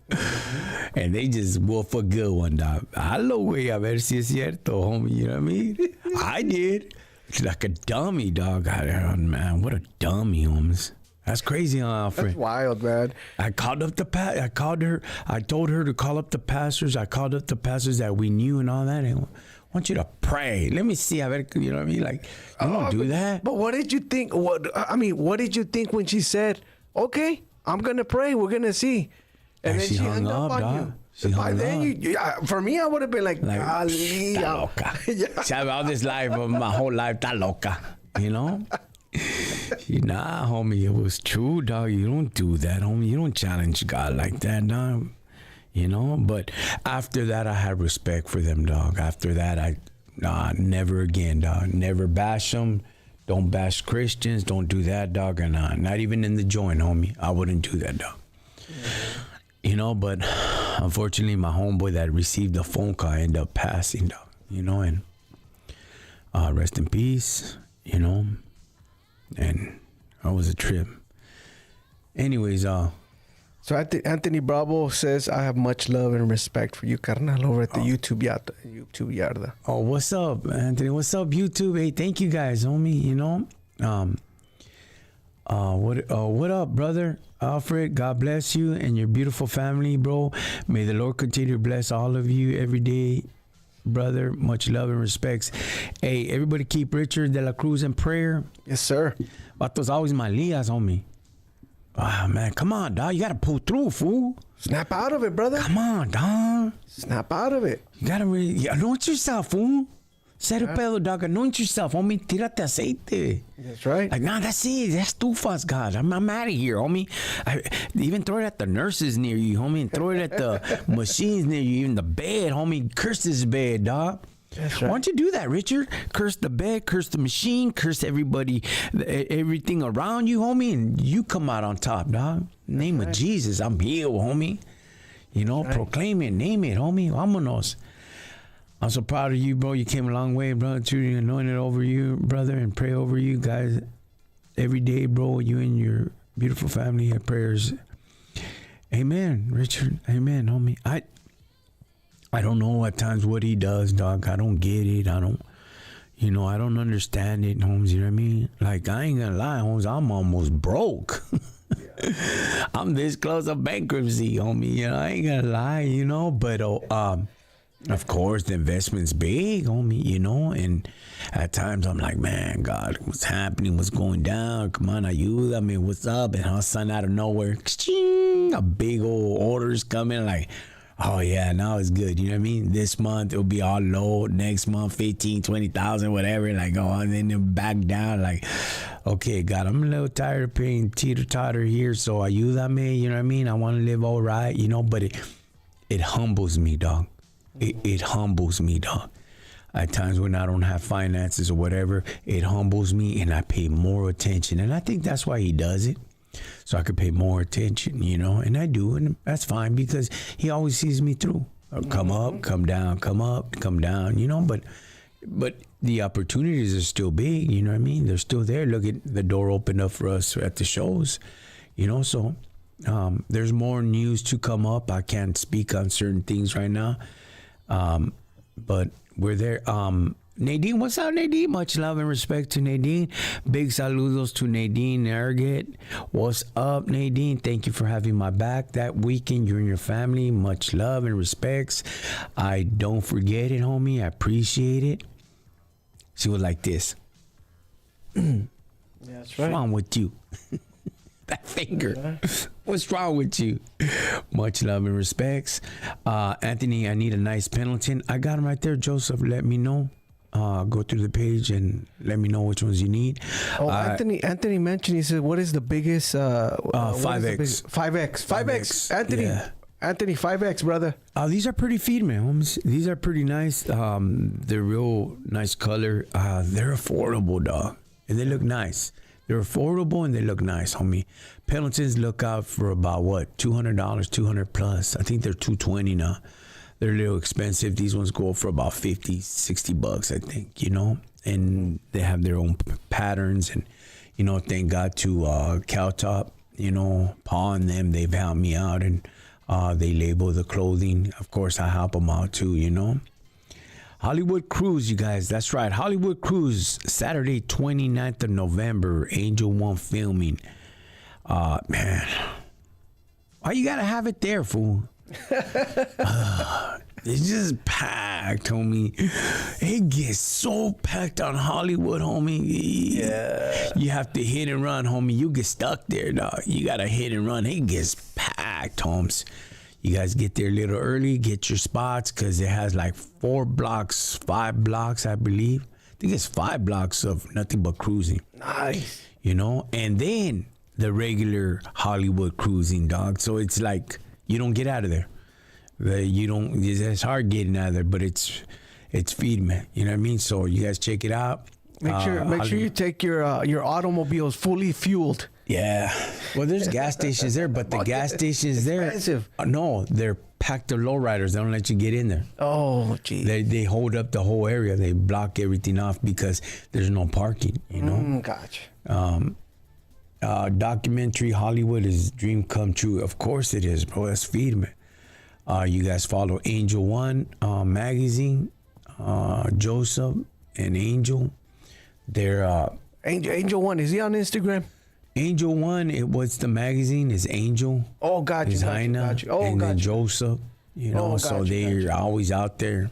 A: And they just wolf a good one, dog. Hello, güey, a ver si es cierto, homie, you know what I mean? I did. Like a dummy, dog. Man, what a dummy, homies. That's crazy, huh, Alfred?
C: That's wild, man.
A: I called up I called her. I told her to call up the pastors. I called up the pastors that we knew and all that. And I want you to pray. Let me see. You know what I mean? Like, you don't do that.
C: But what did you think? What did you think when she said, okay, I'm going to pray. We're going to see. And then
A: she hung up, dog.
C: By then, for me, I would have been like
A: está loca. Yeah. All this life, my whole life, está loca. You know? Nah, homie, it was true, dog. You don't do that, homie. You don't challenge God like that, dog. You know? But after that, I had respect for them, dog. After that, never again, dog. Never bash them. Don't bash Christians. Don't do that, dog. And not even in the joint, homie. I wouldn't do that, dog. You know, but unfortunately, my homeboy that received the phone call ended up passing, dog. You know, and rest in peace, you know. And that was a trip. Anyways,
C: So Anthony Bravo says, I have much love and respect for you, carnal, over at the YouTube Yarda.
A: Oh, what's up, Anthony? What's up, YouTube? Hey, thank you guys, homie, you know. What up, brother? Alfred, God bless you and your beautiful family, bro. May the Lord continue to bless all of you every day, brother. Much love and respects. Hey, everybody keep Richard de la Cruz in prayer.
C: Yes, sir.
A: Vatos always my lias, homie. Ah, man, come on, dog. You got to pull through, fool.
C: Snap out of it, brother.
A: Come on, dog.
C: Snap out of it.
A: You got to really anoint yourself, fool. Cero pedo, dog. Anoint yourself, homie. Tírate aceite.
C: That's right.
A: Like, nah, that's it. That's too fast, God. I'm out of here, homie. Even throw it at the nurses near you, homie. And throw it at the machines near you. Even the bed, homie. Curse this bed, dog.
C: That's right.
A: Why don't you do that, Richard? Curse the bed, curse the machine, curse everybody, everything around you, homie, and you come out on top, dog. Name of Jesus, I'm healed, homie. You know, proclaim it, name it, homie. Vámonos. I'm so proud of you, bro. You came a long way, brother. Truly anointed over you, brother, and pray over you guys every day, bro. You and your beautiful family have prayers. Amen, Richard. Amen, homie. I don't know at times what he does, dog. I don't get it. I don't understand it, Holmes. You know what I mean? Like, I ain't gonna lie, Holmes. I'm almost broke. I'm this close to bankruptcy, homie. You know, I ain't gonna lie, you know. But of course, the investment's big, homie, you know, and at times I'm like, man, God, what's happening? What's going down? Come on, ayúdame, what's up? And all of a sudden, out of nowhere, a big old orders coming, like, oh, yeah, now it's good. You know what I mean? This month, it'll be all low. Next month, 15, 20,000, whatever. Like, oh, and then it'll back down. Like, okay, God, I'm a little tired of paying teeter-totter here, so ayúdame, you know what I mean? I want to live all right, you know, but it humbles me, dog. It humbles me, dog. At times when I don't have finances or whatever, it humbles me and I pay more attention. And I think that's why he does it. So I could pay more attention, you know, and I do. And that's fine because he always sees me through. Come up, come down, come up, come down, you know, but but the opportunities are still big. You know what I mean? They're still there. Look at the door opened up for us at the shows. You know, so there's more news to come up. I can't speak on certain things right now, but we're there. Nadine, what's up, Nadine? Much love and respect to Nadine. Big saludos to Nadine Argett. What's up, Nadine? Thank you for having my back that weekend. You and your family. Much love and respects. I don't forget it, homie. I appreciate it. She was like this.
C: Yeah, that's right.
A: What's wrong with you? That finger. Yeah. What's wrong with you? Much love and respects. Anthony, I need a nice Pendleton. I got him right there. Joseph, let me know. Go through the page and let me know which ones you need.
C: Oh, Anthony mentioned, he said, what is the biggest
A: 5X.
C: 5X. Anthony. Yeah. Anthony, 5X, brother.
A: These are pretty feed, man, homies. These are pretty nice. They're real nice color. They're affordable, dog. And they look nice. They're affordable and they look nice, homie. Pendletons look out for about what? $200, $200 plus. I think they're $220 now. They're a little expensive. These ones go for about $50, $60, I think, you know, and they have their own patterns. And, you know, thank God to Cowtop, you know, Paul and them, they've helped me out and they label the clothing. Of course, I help them out too, you know. Hollywood Cruise, you guys. That's right. Hollywood Cruise, Saturday, 29th of November, Angel One filming. Man, why you got to have it there, fool? It's just packed, homie. It gets so packed on Hollywood, homie. Yeah. You have to hit and run, homie. You get stuck there, dog. You gotta hit and run. It gets packed, homes. You guys get there a little early, get your spots, because it has like 5 blocks, I believe. I think it's 5 blocks of nothing but cruising.
C: Nice.
A: You know, and then the regular Hollywood cruising, dog. So it's like you don't get out of there. It's hard getting out of there, but it's feed, man. You know what I mean? So you guys check it out.
C: Make sure you take your automobiles fully fueled.
A: Yeah. Well, there's gas stations there, but the gas stations there,
C: expensive.
A: No, they're packed to lowriders. They don't let you get in there.
C: Oh, gee.
A: They hold up the whole area. They block everything off because there's no parking. You know.
C: Gotcha.
A: Documentary Hollywood is dream come true. Of course it is, bro. That's feed, man. You guys follow Angel One magazine, Joseph and Angel. They're
C: Angel One. Is he on Instagram?
A: Angel One. What's the magazine? Is Angel?
C: Oh, gotcha.
A: Is Heina,
C: Oh,
A: and
C: gotcha.
A: then Joseph. You know, so they're always out there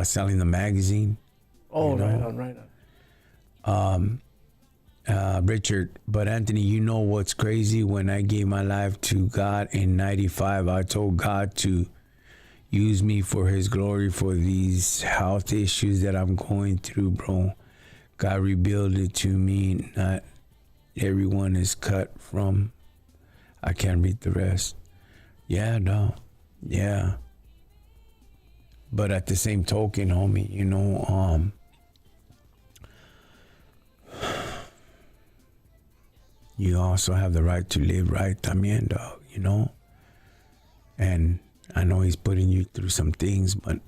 A: selling the magazine.
C: Oh, right on.
A: Richard, but Anthony, you know what's crazy? When I gave my life to God in 95, I told God to use me for his glory for these health issues that I'm going through, bro. God revealed it to me. Not everyone is cut from. I can't read the rest. Yeah, no. Yeah. But at the same token, homie, you know, you also have the right to live right también, dog, you know? And I know he's putting you through some things, but,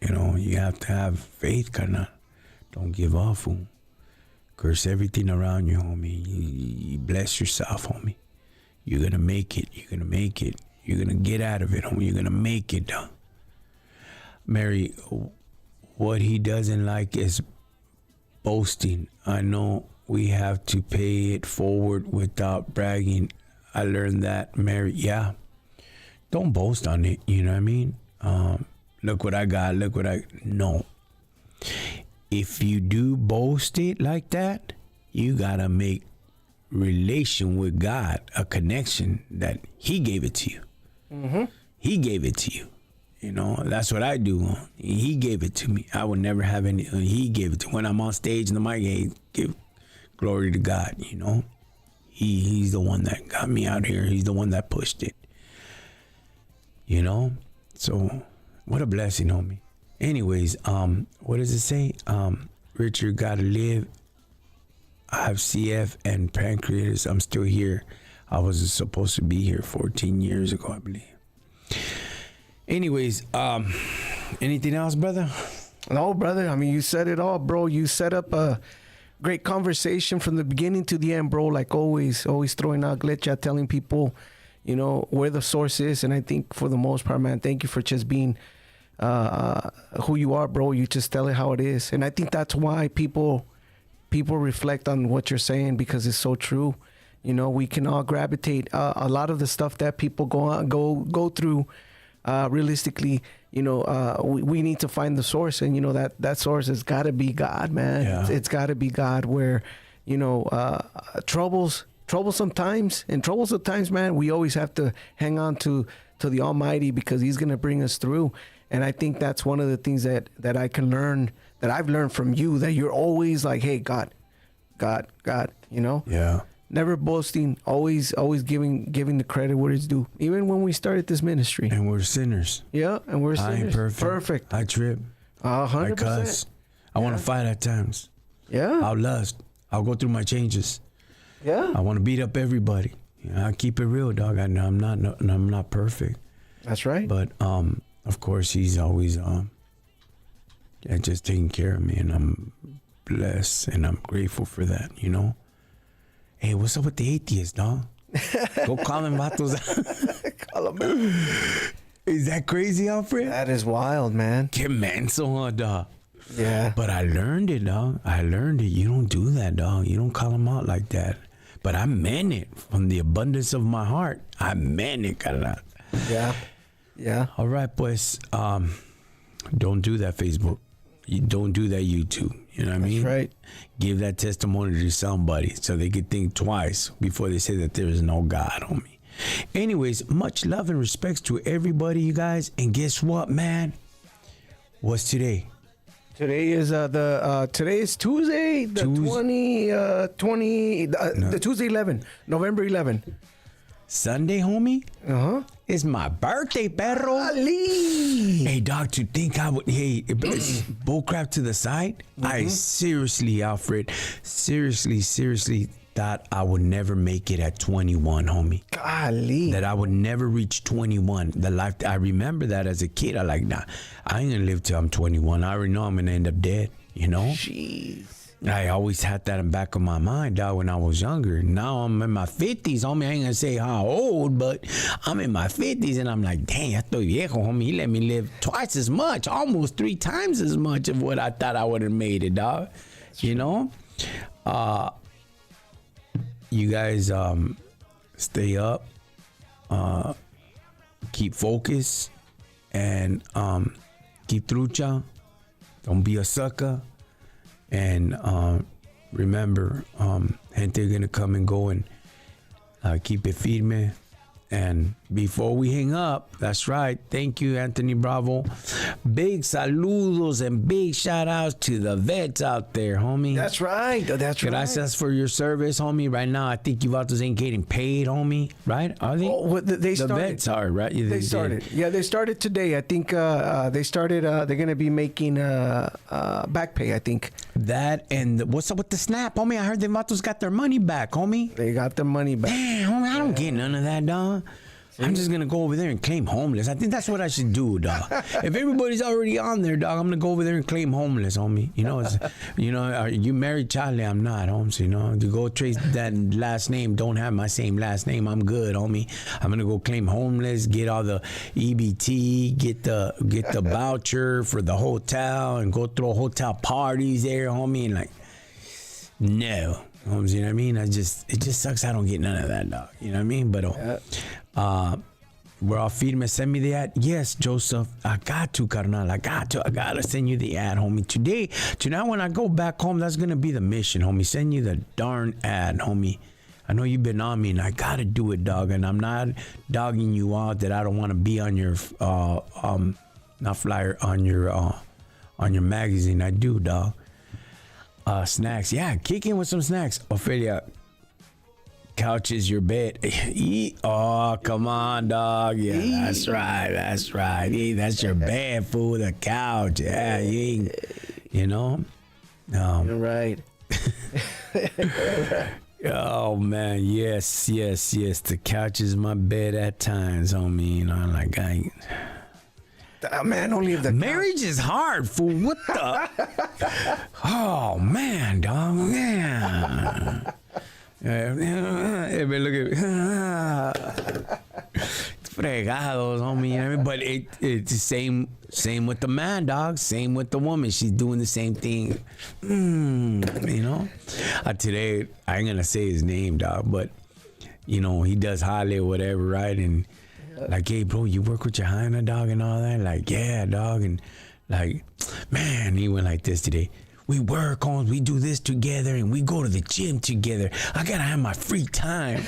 A: you know, you have to have faith, carnal. Don't give up, fool. Curse everything around you, homie. You bless yourself, homie. You're going to make it. You're going to make it. You're going to get out of it, homie. You're going to make it, dog. Mary, what he doesn't like is boasting. I know we have to pay it forward without bragging. I learned that, Mary. Yeah. Don't boast on it. You know what I mean? Look what I got. No. If you do boast it like that, you got to make relation with God, a connection that he gave it to you. Mm-hmm. He gave it to you. You know, that's what I do. He gave it to me. I would never have any. He gave it to me. When I'm on stage in the mic, hey, give glory to God, you know. He's the one that got me out here. He's the one that pushed it. You know? So, what a blessing, homie. Anyways, what does it say? Richard, gotta live. I have CF and pancreatitis. I'm still here. I was supposed to be here 14 years ago, I believe. Anyways, Anything else, brother?
C: No, brother. I mean, you said it all, bro. You set up a great conversation from the beginning to the end, bro. Like always throwing out glitcha, telling people, you know, where the source is. And I think for the most part, man, thank you for just being who you are, bro. You just tell it how it is. And I think that's why people reflect on what you're saying, because it's so true. You know, we can all gravitate a lot of the stuff that people go through. Realistically, you know, we need to find the source, and you know that source has got to be God, man.
A: Yeah.
C: It's got to be God. Where, you know, troublesome times, man, we always have to hang on to the Almighty, because He's gonna bring us through. And I think that's one of the things that I can learn, that I've learned from you, that you're always like, hey, God, you know?
A: Yeah.
C: Never boasting, always giving the credit where it's due. Even when we started this ministry.
A: And we're sinners.
C: Yeah, and we're
A: I ain't
C: sinners.
A: perfect. I trip.
C: 100%.
A: I cuss. I want to fight at times.
C: Yeah.
A: I'll lust. I'll go through my changes.
C: Yeah.
A: I want to beat up everybody. You know, I keep it real, dog. I'm not perfect.
C: That's right.
A: But of course, He's always just taking care of me, and I'm blessed, and I'm grateful for that. You know. Hey, what's up with the atheists, dog? Go call them vatos.
C: Call them.
A: Is that crazy, Alfred?
C: That is wild, man.
A: Que menso, huh, dog?
C: Yeah.
A: But I learned it, dog. I learned it. You don't do that, dog. You don't call them out like that. But I meant it from the abundance of my heart. I meant it, carnal.
C: Yeah. Yeah.
A: All right, pues. Don't do that, Facebook. You don't do that, YouTube. You know what I mean?
C: That's right.
A: Give that testimony to somebody so they could think twice before they say that there is no God, homie. Anyways, much love and respects to everybody, you guys. And guess what, man? What's today?
C: Today is today is Tuesday, the the Tuesday 11, November 11.
A: Sunday, homie?
C: Uh-huh.
A: It's my birthday, perro.
C: Ali.
A: Hey, dog, to think I would, hey, bullcrap to the side. I seriously, Alfred, seriously thought I would never make it at 21, homie.
C: Golly.
A: That I would never reach 21. I remember that as a kid. I like, nah, I ain't gonna live till I'm 21. I already know I'm gonna end up dead, you know?
C: Jeez.
A: I always had that in the back of my mind, dog, when I was younger. Now I'm in my 50s, homie. I ain't gonna say how old, but I'm in my 50s, and I'm like, dang, I estoy viejo, homie. He let me live twice as much, almost 3 times as much of what I thought I would have made it, dog. You know? You guys stay up, keep focused, and keep trucha. Don't be a sucker. And remember, gente gonna come and go, and keep it firme. And before we hang up, that's right. Thank you, Anthony Bravo. Big saludos and big shout outs to the vets out there, homie.
C: That's right. That's right.
A: Gracias for your service, homie. Right now, I think you vatos ain't getting paid, homie. Right? Are they?
C: Oh, well, they started.
A: The vets are, right?
C: They started. Yeah, they started today. I think they started. They're going to be making back pay, I think.
A: That and what's up with the SNAP, homie? I heard the vatos got their money back, homie.
C: They got their money back.
A: Damn, homie, I don't get none of that, dog. I'm just gonna go over there and claim homeless. I think that's what I should do, dog. If everybody's already on there, dog, I'm gonna go over there and claim homeless, homie. You know, you married Charlie, I'm not, homes. You know, to go trace that last name, don't have my same last name. I'm good, homie. I'm gonna go claim homeless, get all the EBT, get the voucher for the hotel, and go throw hotel parties there, homie. And like, no. You know what I mean? It just sucks I don't get none of that, dog. You know what I mean? But we're all feeding me. Send me the ad. Yes, Joseph. I got to, carnal. I gotta send you the ad, homie. Tonight when I go back home, that's gonna be the mission, homie. Send you the darn ad, homie. I know you've been on me, and I gotta do it, dog. And I'm not dogging you out that I don't want to be on your not flyer, on your magazine. I do, dog. Snacks. Yeah, kick in with some snacks. Ophelia, couch is your bed. Oh, come on, dog. Yeah, that's right. That's your bed, fool. The couch. Yeah, you know.
C: You're right.
A: Oh, man. Yes. The couch is my bed at times, homie. You know, like
C: Man, only if the
A: Marriage is hard, fool. What the? Oh, man, dog. Man. Look at fregados, homie. You know what I mean? But it's the same with the man, dog. Same with the woman. She's doing the same thing. You know? Today, I ain't gonna say his name, dog, but you know, he does Holly or whatever, right? And like, hey, bro, you work with your hyena, dog, and all that? Like, yeah, dog. And like, man, he went like this today. We work on, we do this together, and we go to the gym together. I gotta have my free time.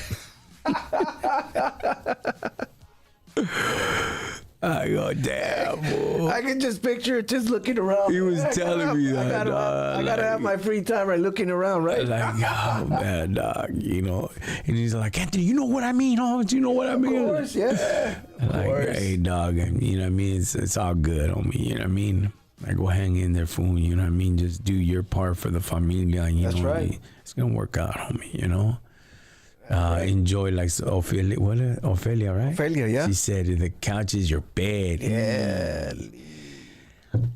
A: I go, damn, boy.
C: I can just picture it just looking around.
A: He was telling me that, dog.
C: I gotta have my free time right looking around, right?
A: Like, oh, man, dog, you know. And he's like, Anthony, you know what I mean, Holmes? You know what I mean?
C: Of course, yeah.
A: Like, hey, dog, you know what I mean? It's all good, homie, you know what I mean? Like, go hang in there, fool, you know what I mean? Just do your part for the familia, you
C: That's
A: know?
C: right.
A: It's gonna work out, homie, you know? Enjoy, like Ophelia, Ophelia, right?
C: Ophelia, yeah.
A: She said the couch is your bed.
C: Yeah.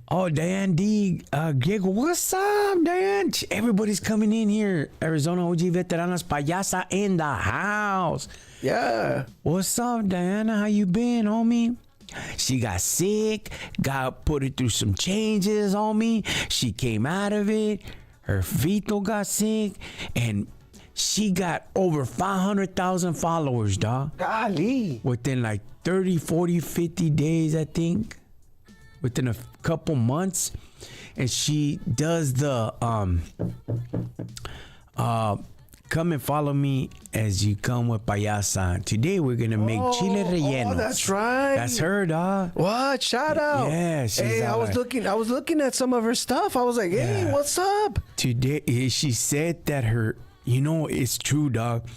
A: Oh, Dan D. Diego, what's up, Dan? Everybody's coming in here. Arizona OG Veteranas Payasa in the house.
C: Yeah.
A: What's up, Diana? How you been, homie? She got sick. God put her through some changes, homie. She came out of it. Her fetal got sick. And she got over 500,000 followers, dog.
C: Golly.
A: Within like 30, 40, 50 days, I think. Within a couple months. And she does the come and follow me as you come with payasa. Today we're gonna make chile relleno.
C: Oh, that's right.
A: That's her, dog.
C: What? Shout out.
A: Yeah, she's
C: hey, I was looking at some of her stuff. I was like, hey,
A: Yeah.
C: what's up?
A: Today she said that her, you know, it's true, dog.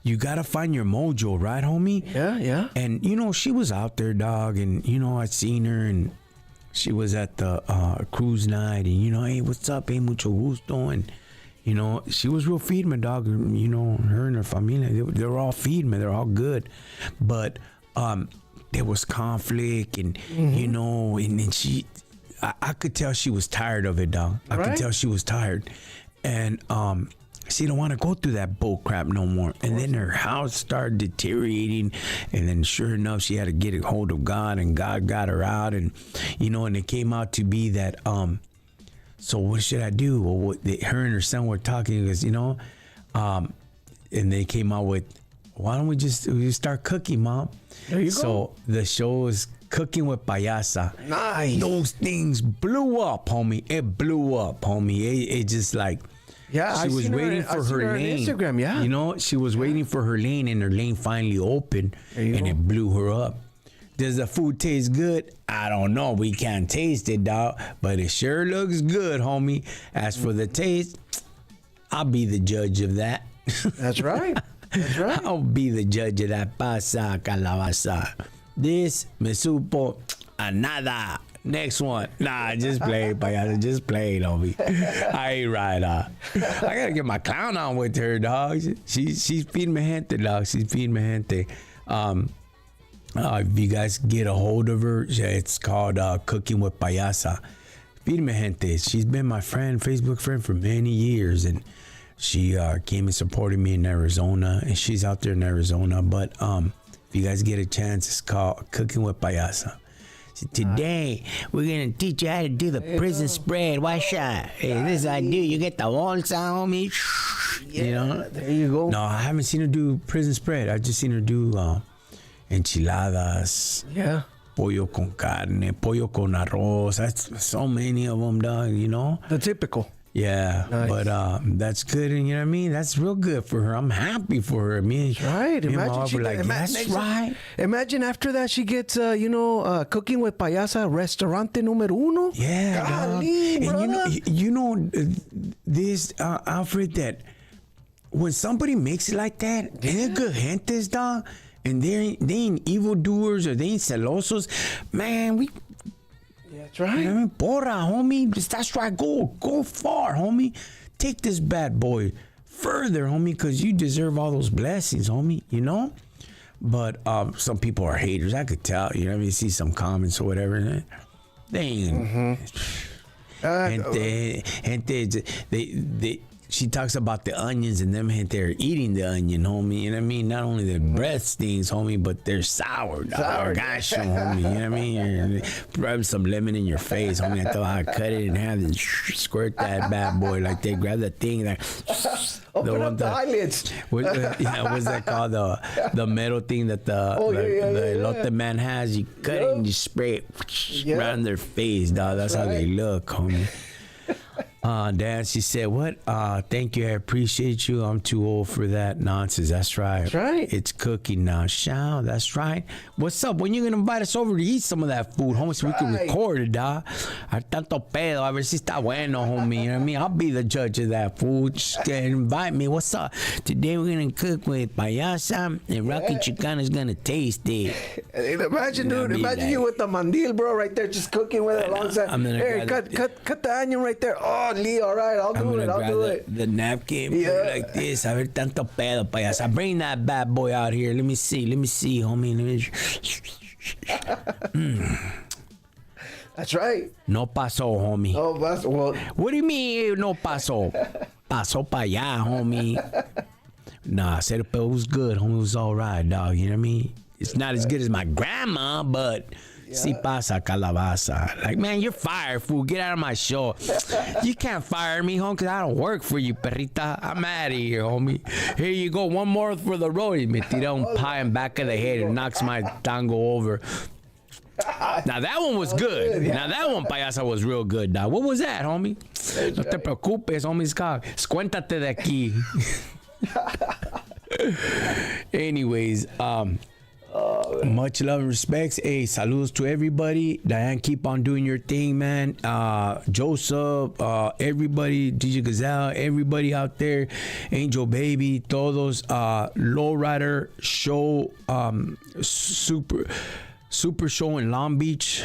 A: You gotta find your mojo, right, homie?
C: Yeah, yeah.
A: And you know, she was out there, dog, and you know, I'd seen her, and she was at the cruise night, and you know, hey, what's up? Hey, mucho gusto, and you know, she was real firme, dog. You know, her and her familia, they were all firme. They're all good. But there was conflict, and, you know, and then I could tell she was tired of it, dog. I could tell she was tired. And she don't want to go through that bull crap no more. And then her house started deteriorating. And then sure enough, she had to get a hold of God, and God got her out. And, you know, and it came out to be that... So what should I do? Well, her and her son were talking, because, you know, and they came out with, why don't we just start cooking, Mom?
C: There you go.
A: So the show is Cooking with Payasa.
C: Nice.
A: Those things blew up, homie. It blew up, homie. It just like,
C: Yeah,
A: she was waiting for her lane.
C: On Instagram, yeah.
A: You know, she was waiting for her lane, and her lane finally opened, and
C: go.
A: it blew her up. Does the food taste good? I don't know. We can't taste it, dog. But it sure looks good, homie. As for the taste, I'll be the judge of that.
C: That's right. That's right.
A: I'll be the judge of that pasa calabaza. This me supo a nada. Next one. Nah, just play it, payasa. Just play it, homie. I ain't right, I gotta get my clown on with her, dog. She's feeding me gente, dog. She's feeding me gente. If you guys get a hold of her, it's called Cooking with Payasa. Firme gente. She's been my friend, Facebook friend for many years, and she came and supported me in Arizona, and she's out there in Arizona. But if you guys get a chance, it's called Cooking with Payasa. So today we're gonna teach you how to do the prison spread. Watch out. Hey, this is how I do. You get the bolsa on me.
C: Yeah,
A: you know.
C: there you go.
A: No, I haven't seen her do prison spread. I just seen her do enchiladas.
C: Yeah.
A: Pollo con carne, pollo con arroz. That's so many of them, dog, you know?
C: The typical.
A: Yeah,
C: Nice.
A: But that's good, and you know what I mean? That's real good for her. I'm happy for her. I mean,
C: Right.
A: me and my
C: Imagine
A: wife
C: she
A: were like, that's right.
C: Imagine after that she gets, Cooking with Payasa Restaurante número uno.
A: Yeah,
C: Golly,
A: dog. And
C: brother.
A: you know this, Alfred, that when somebody makes it like that, and they're good gentes, dog, and they ain't evildoers or they ain't celosos, man,
C: That's right.
A: you know what I mean? Porra, homie. That's right. Go far, homie. Take this bad boy further, homie, because you deserve all those blessings, homie, you know? But some people are haters. I could tell. You know, you see some comments or whatever. They ain't. Gente, she talks about the onions and them gente are eating the onion, homie. You know what I mean? Not only the breath stings, homie, but they're sour, dog. Gosh, homie. You know what I mean? Rub some lemon in your face, homie. I thought I'd cut it in half and squirt that bad boy like they grab the thing like
C: open up the eyelids.
A: What's that called? The metal thing that the elote man has. You cut it and you spray it around their face, dog. That's how they look, homie. Dan, she said, what? Thank you. I appreciate you. I'm too old for that nonsense. That's right.
C: That's right.
A: It's cooking now. Shao, that's right. What's up? When you going to invite us over to eat some of that food, homie, so we can record it, dog? Hay tanto pedo. A ver si está bueno, homie. You know what I mean? I'll be the judge of that food. Just invite me. What's up? Today we're going to cook with payasa, and Rockin Chicano is going to taste it.
C: Imagine, dude. Imagine you with the mandil, bro, right there, just cooking with it alongside. Hey, cut the onion right there. Oh, Lee, all right, I'll do it.
A: The napkin, put it like this. A ver tanto pedo, payasa. Bring that bad boy out here. Let me see, homie.
C: That's right.
A: No pasó, homie.
C: Oh, well.
A: What do you mean no pasó? Pasó pa' allá, homie. Nah, Cero Pedo was good, homie. It was all right, dog. You know what I mean? It's not as good as my grandma, but si pasa calabaza. Like, man, you're fired, fool. Get out of my show. You can't fire me, homie, because I don't work for you, perrita. I'm out of here, homie. Here you go. One more for the road. Me tira un pie in back of the head and knocks my tango over. Now, that one was good. Now, that one, payasa, was real good, dog. What was that, homie? No te preocupes, homie. Scuéntate de aquí. Anyways, much love and respects. Hey, saludos to everybody. Diane, keep on doing your thing, man. Joseph, everybody, DJ Gazelle, everybody out there, Angel Baby, todos, Lowrider Show, super show in Long Beach.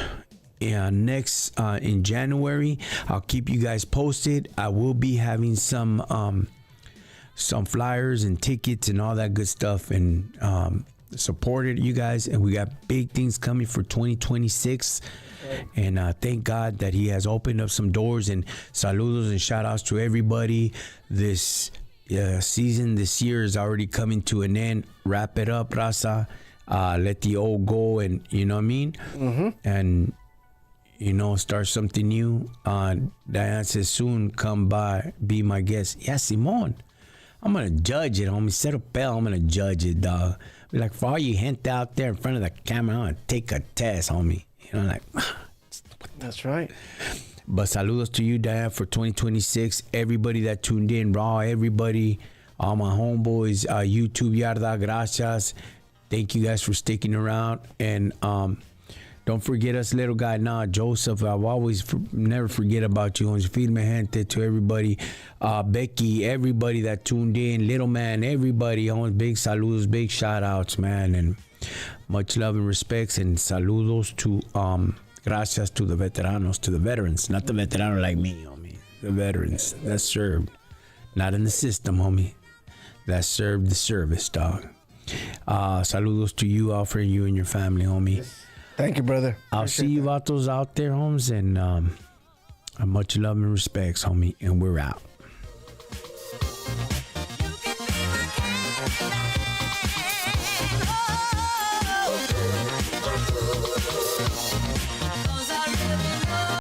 A: Next in January. I'll keep you guys posted. I will be having some flyers and tickets and all that good stuff, and supported you guys, and we got big things coming for 2026. And thank God that he has opened up some doors. And saludos and shout outs to everybody. This season, this year is already coming to an end. Wrap it up, raza. Let the old go, and you know what I mean. And start something new. Diane says soon come by, be my guest. Yeah, Simon, I'm gonna judge it, homie. Set a bell, I'm gonna judge it, dog. Be like, for all you hint out there in front of the camera, I'm gonna take a test, homie.
C: That's right.
A: But saludos to you, Diane, for 2026. Everybody that tuned in, Raw, everybody, all my homeboys, YouTube, Yarda, gracias. Thank you guys for sticking around. And don't forget us, little guy. Nah, Joseph, I'll always never forget about you. Firme gente to everybody. Becky, everybody that tuned in. Little man, everybody. Big saludos, big shout outs, man. And much love and respects. And saludos to, gracias to the veteranos, to the veterans. Not the veterano like me, homie. The veterans that served. Not in the system, homie. That served the service, dog. Saludos to you, Alfred, you and your family, homie.
C: Thank you, brother.
A: I'll see you vatos out there, homes, and much love and respects, homie, and we're out.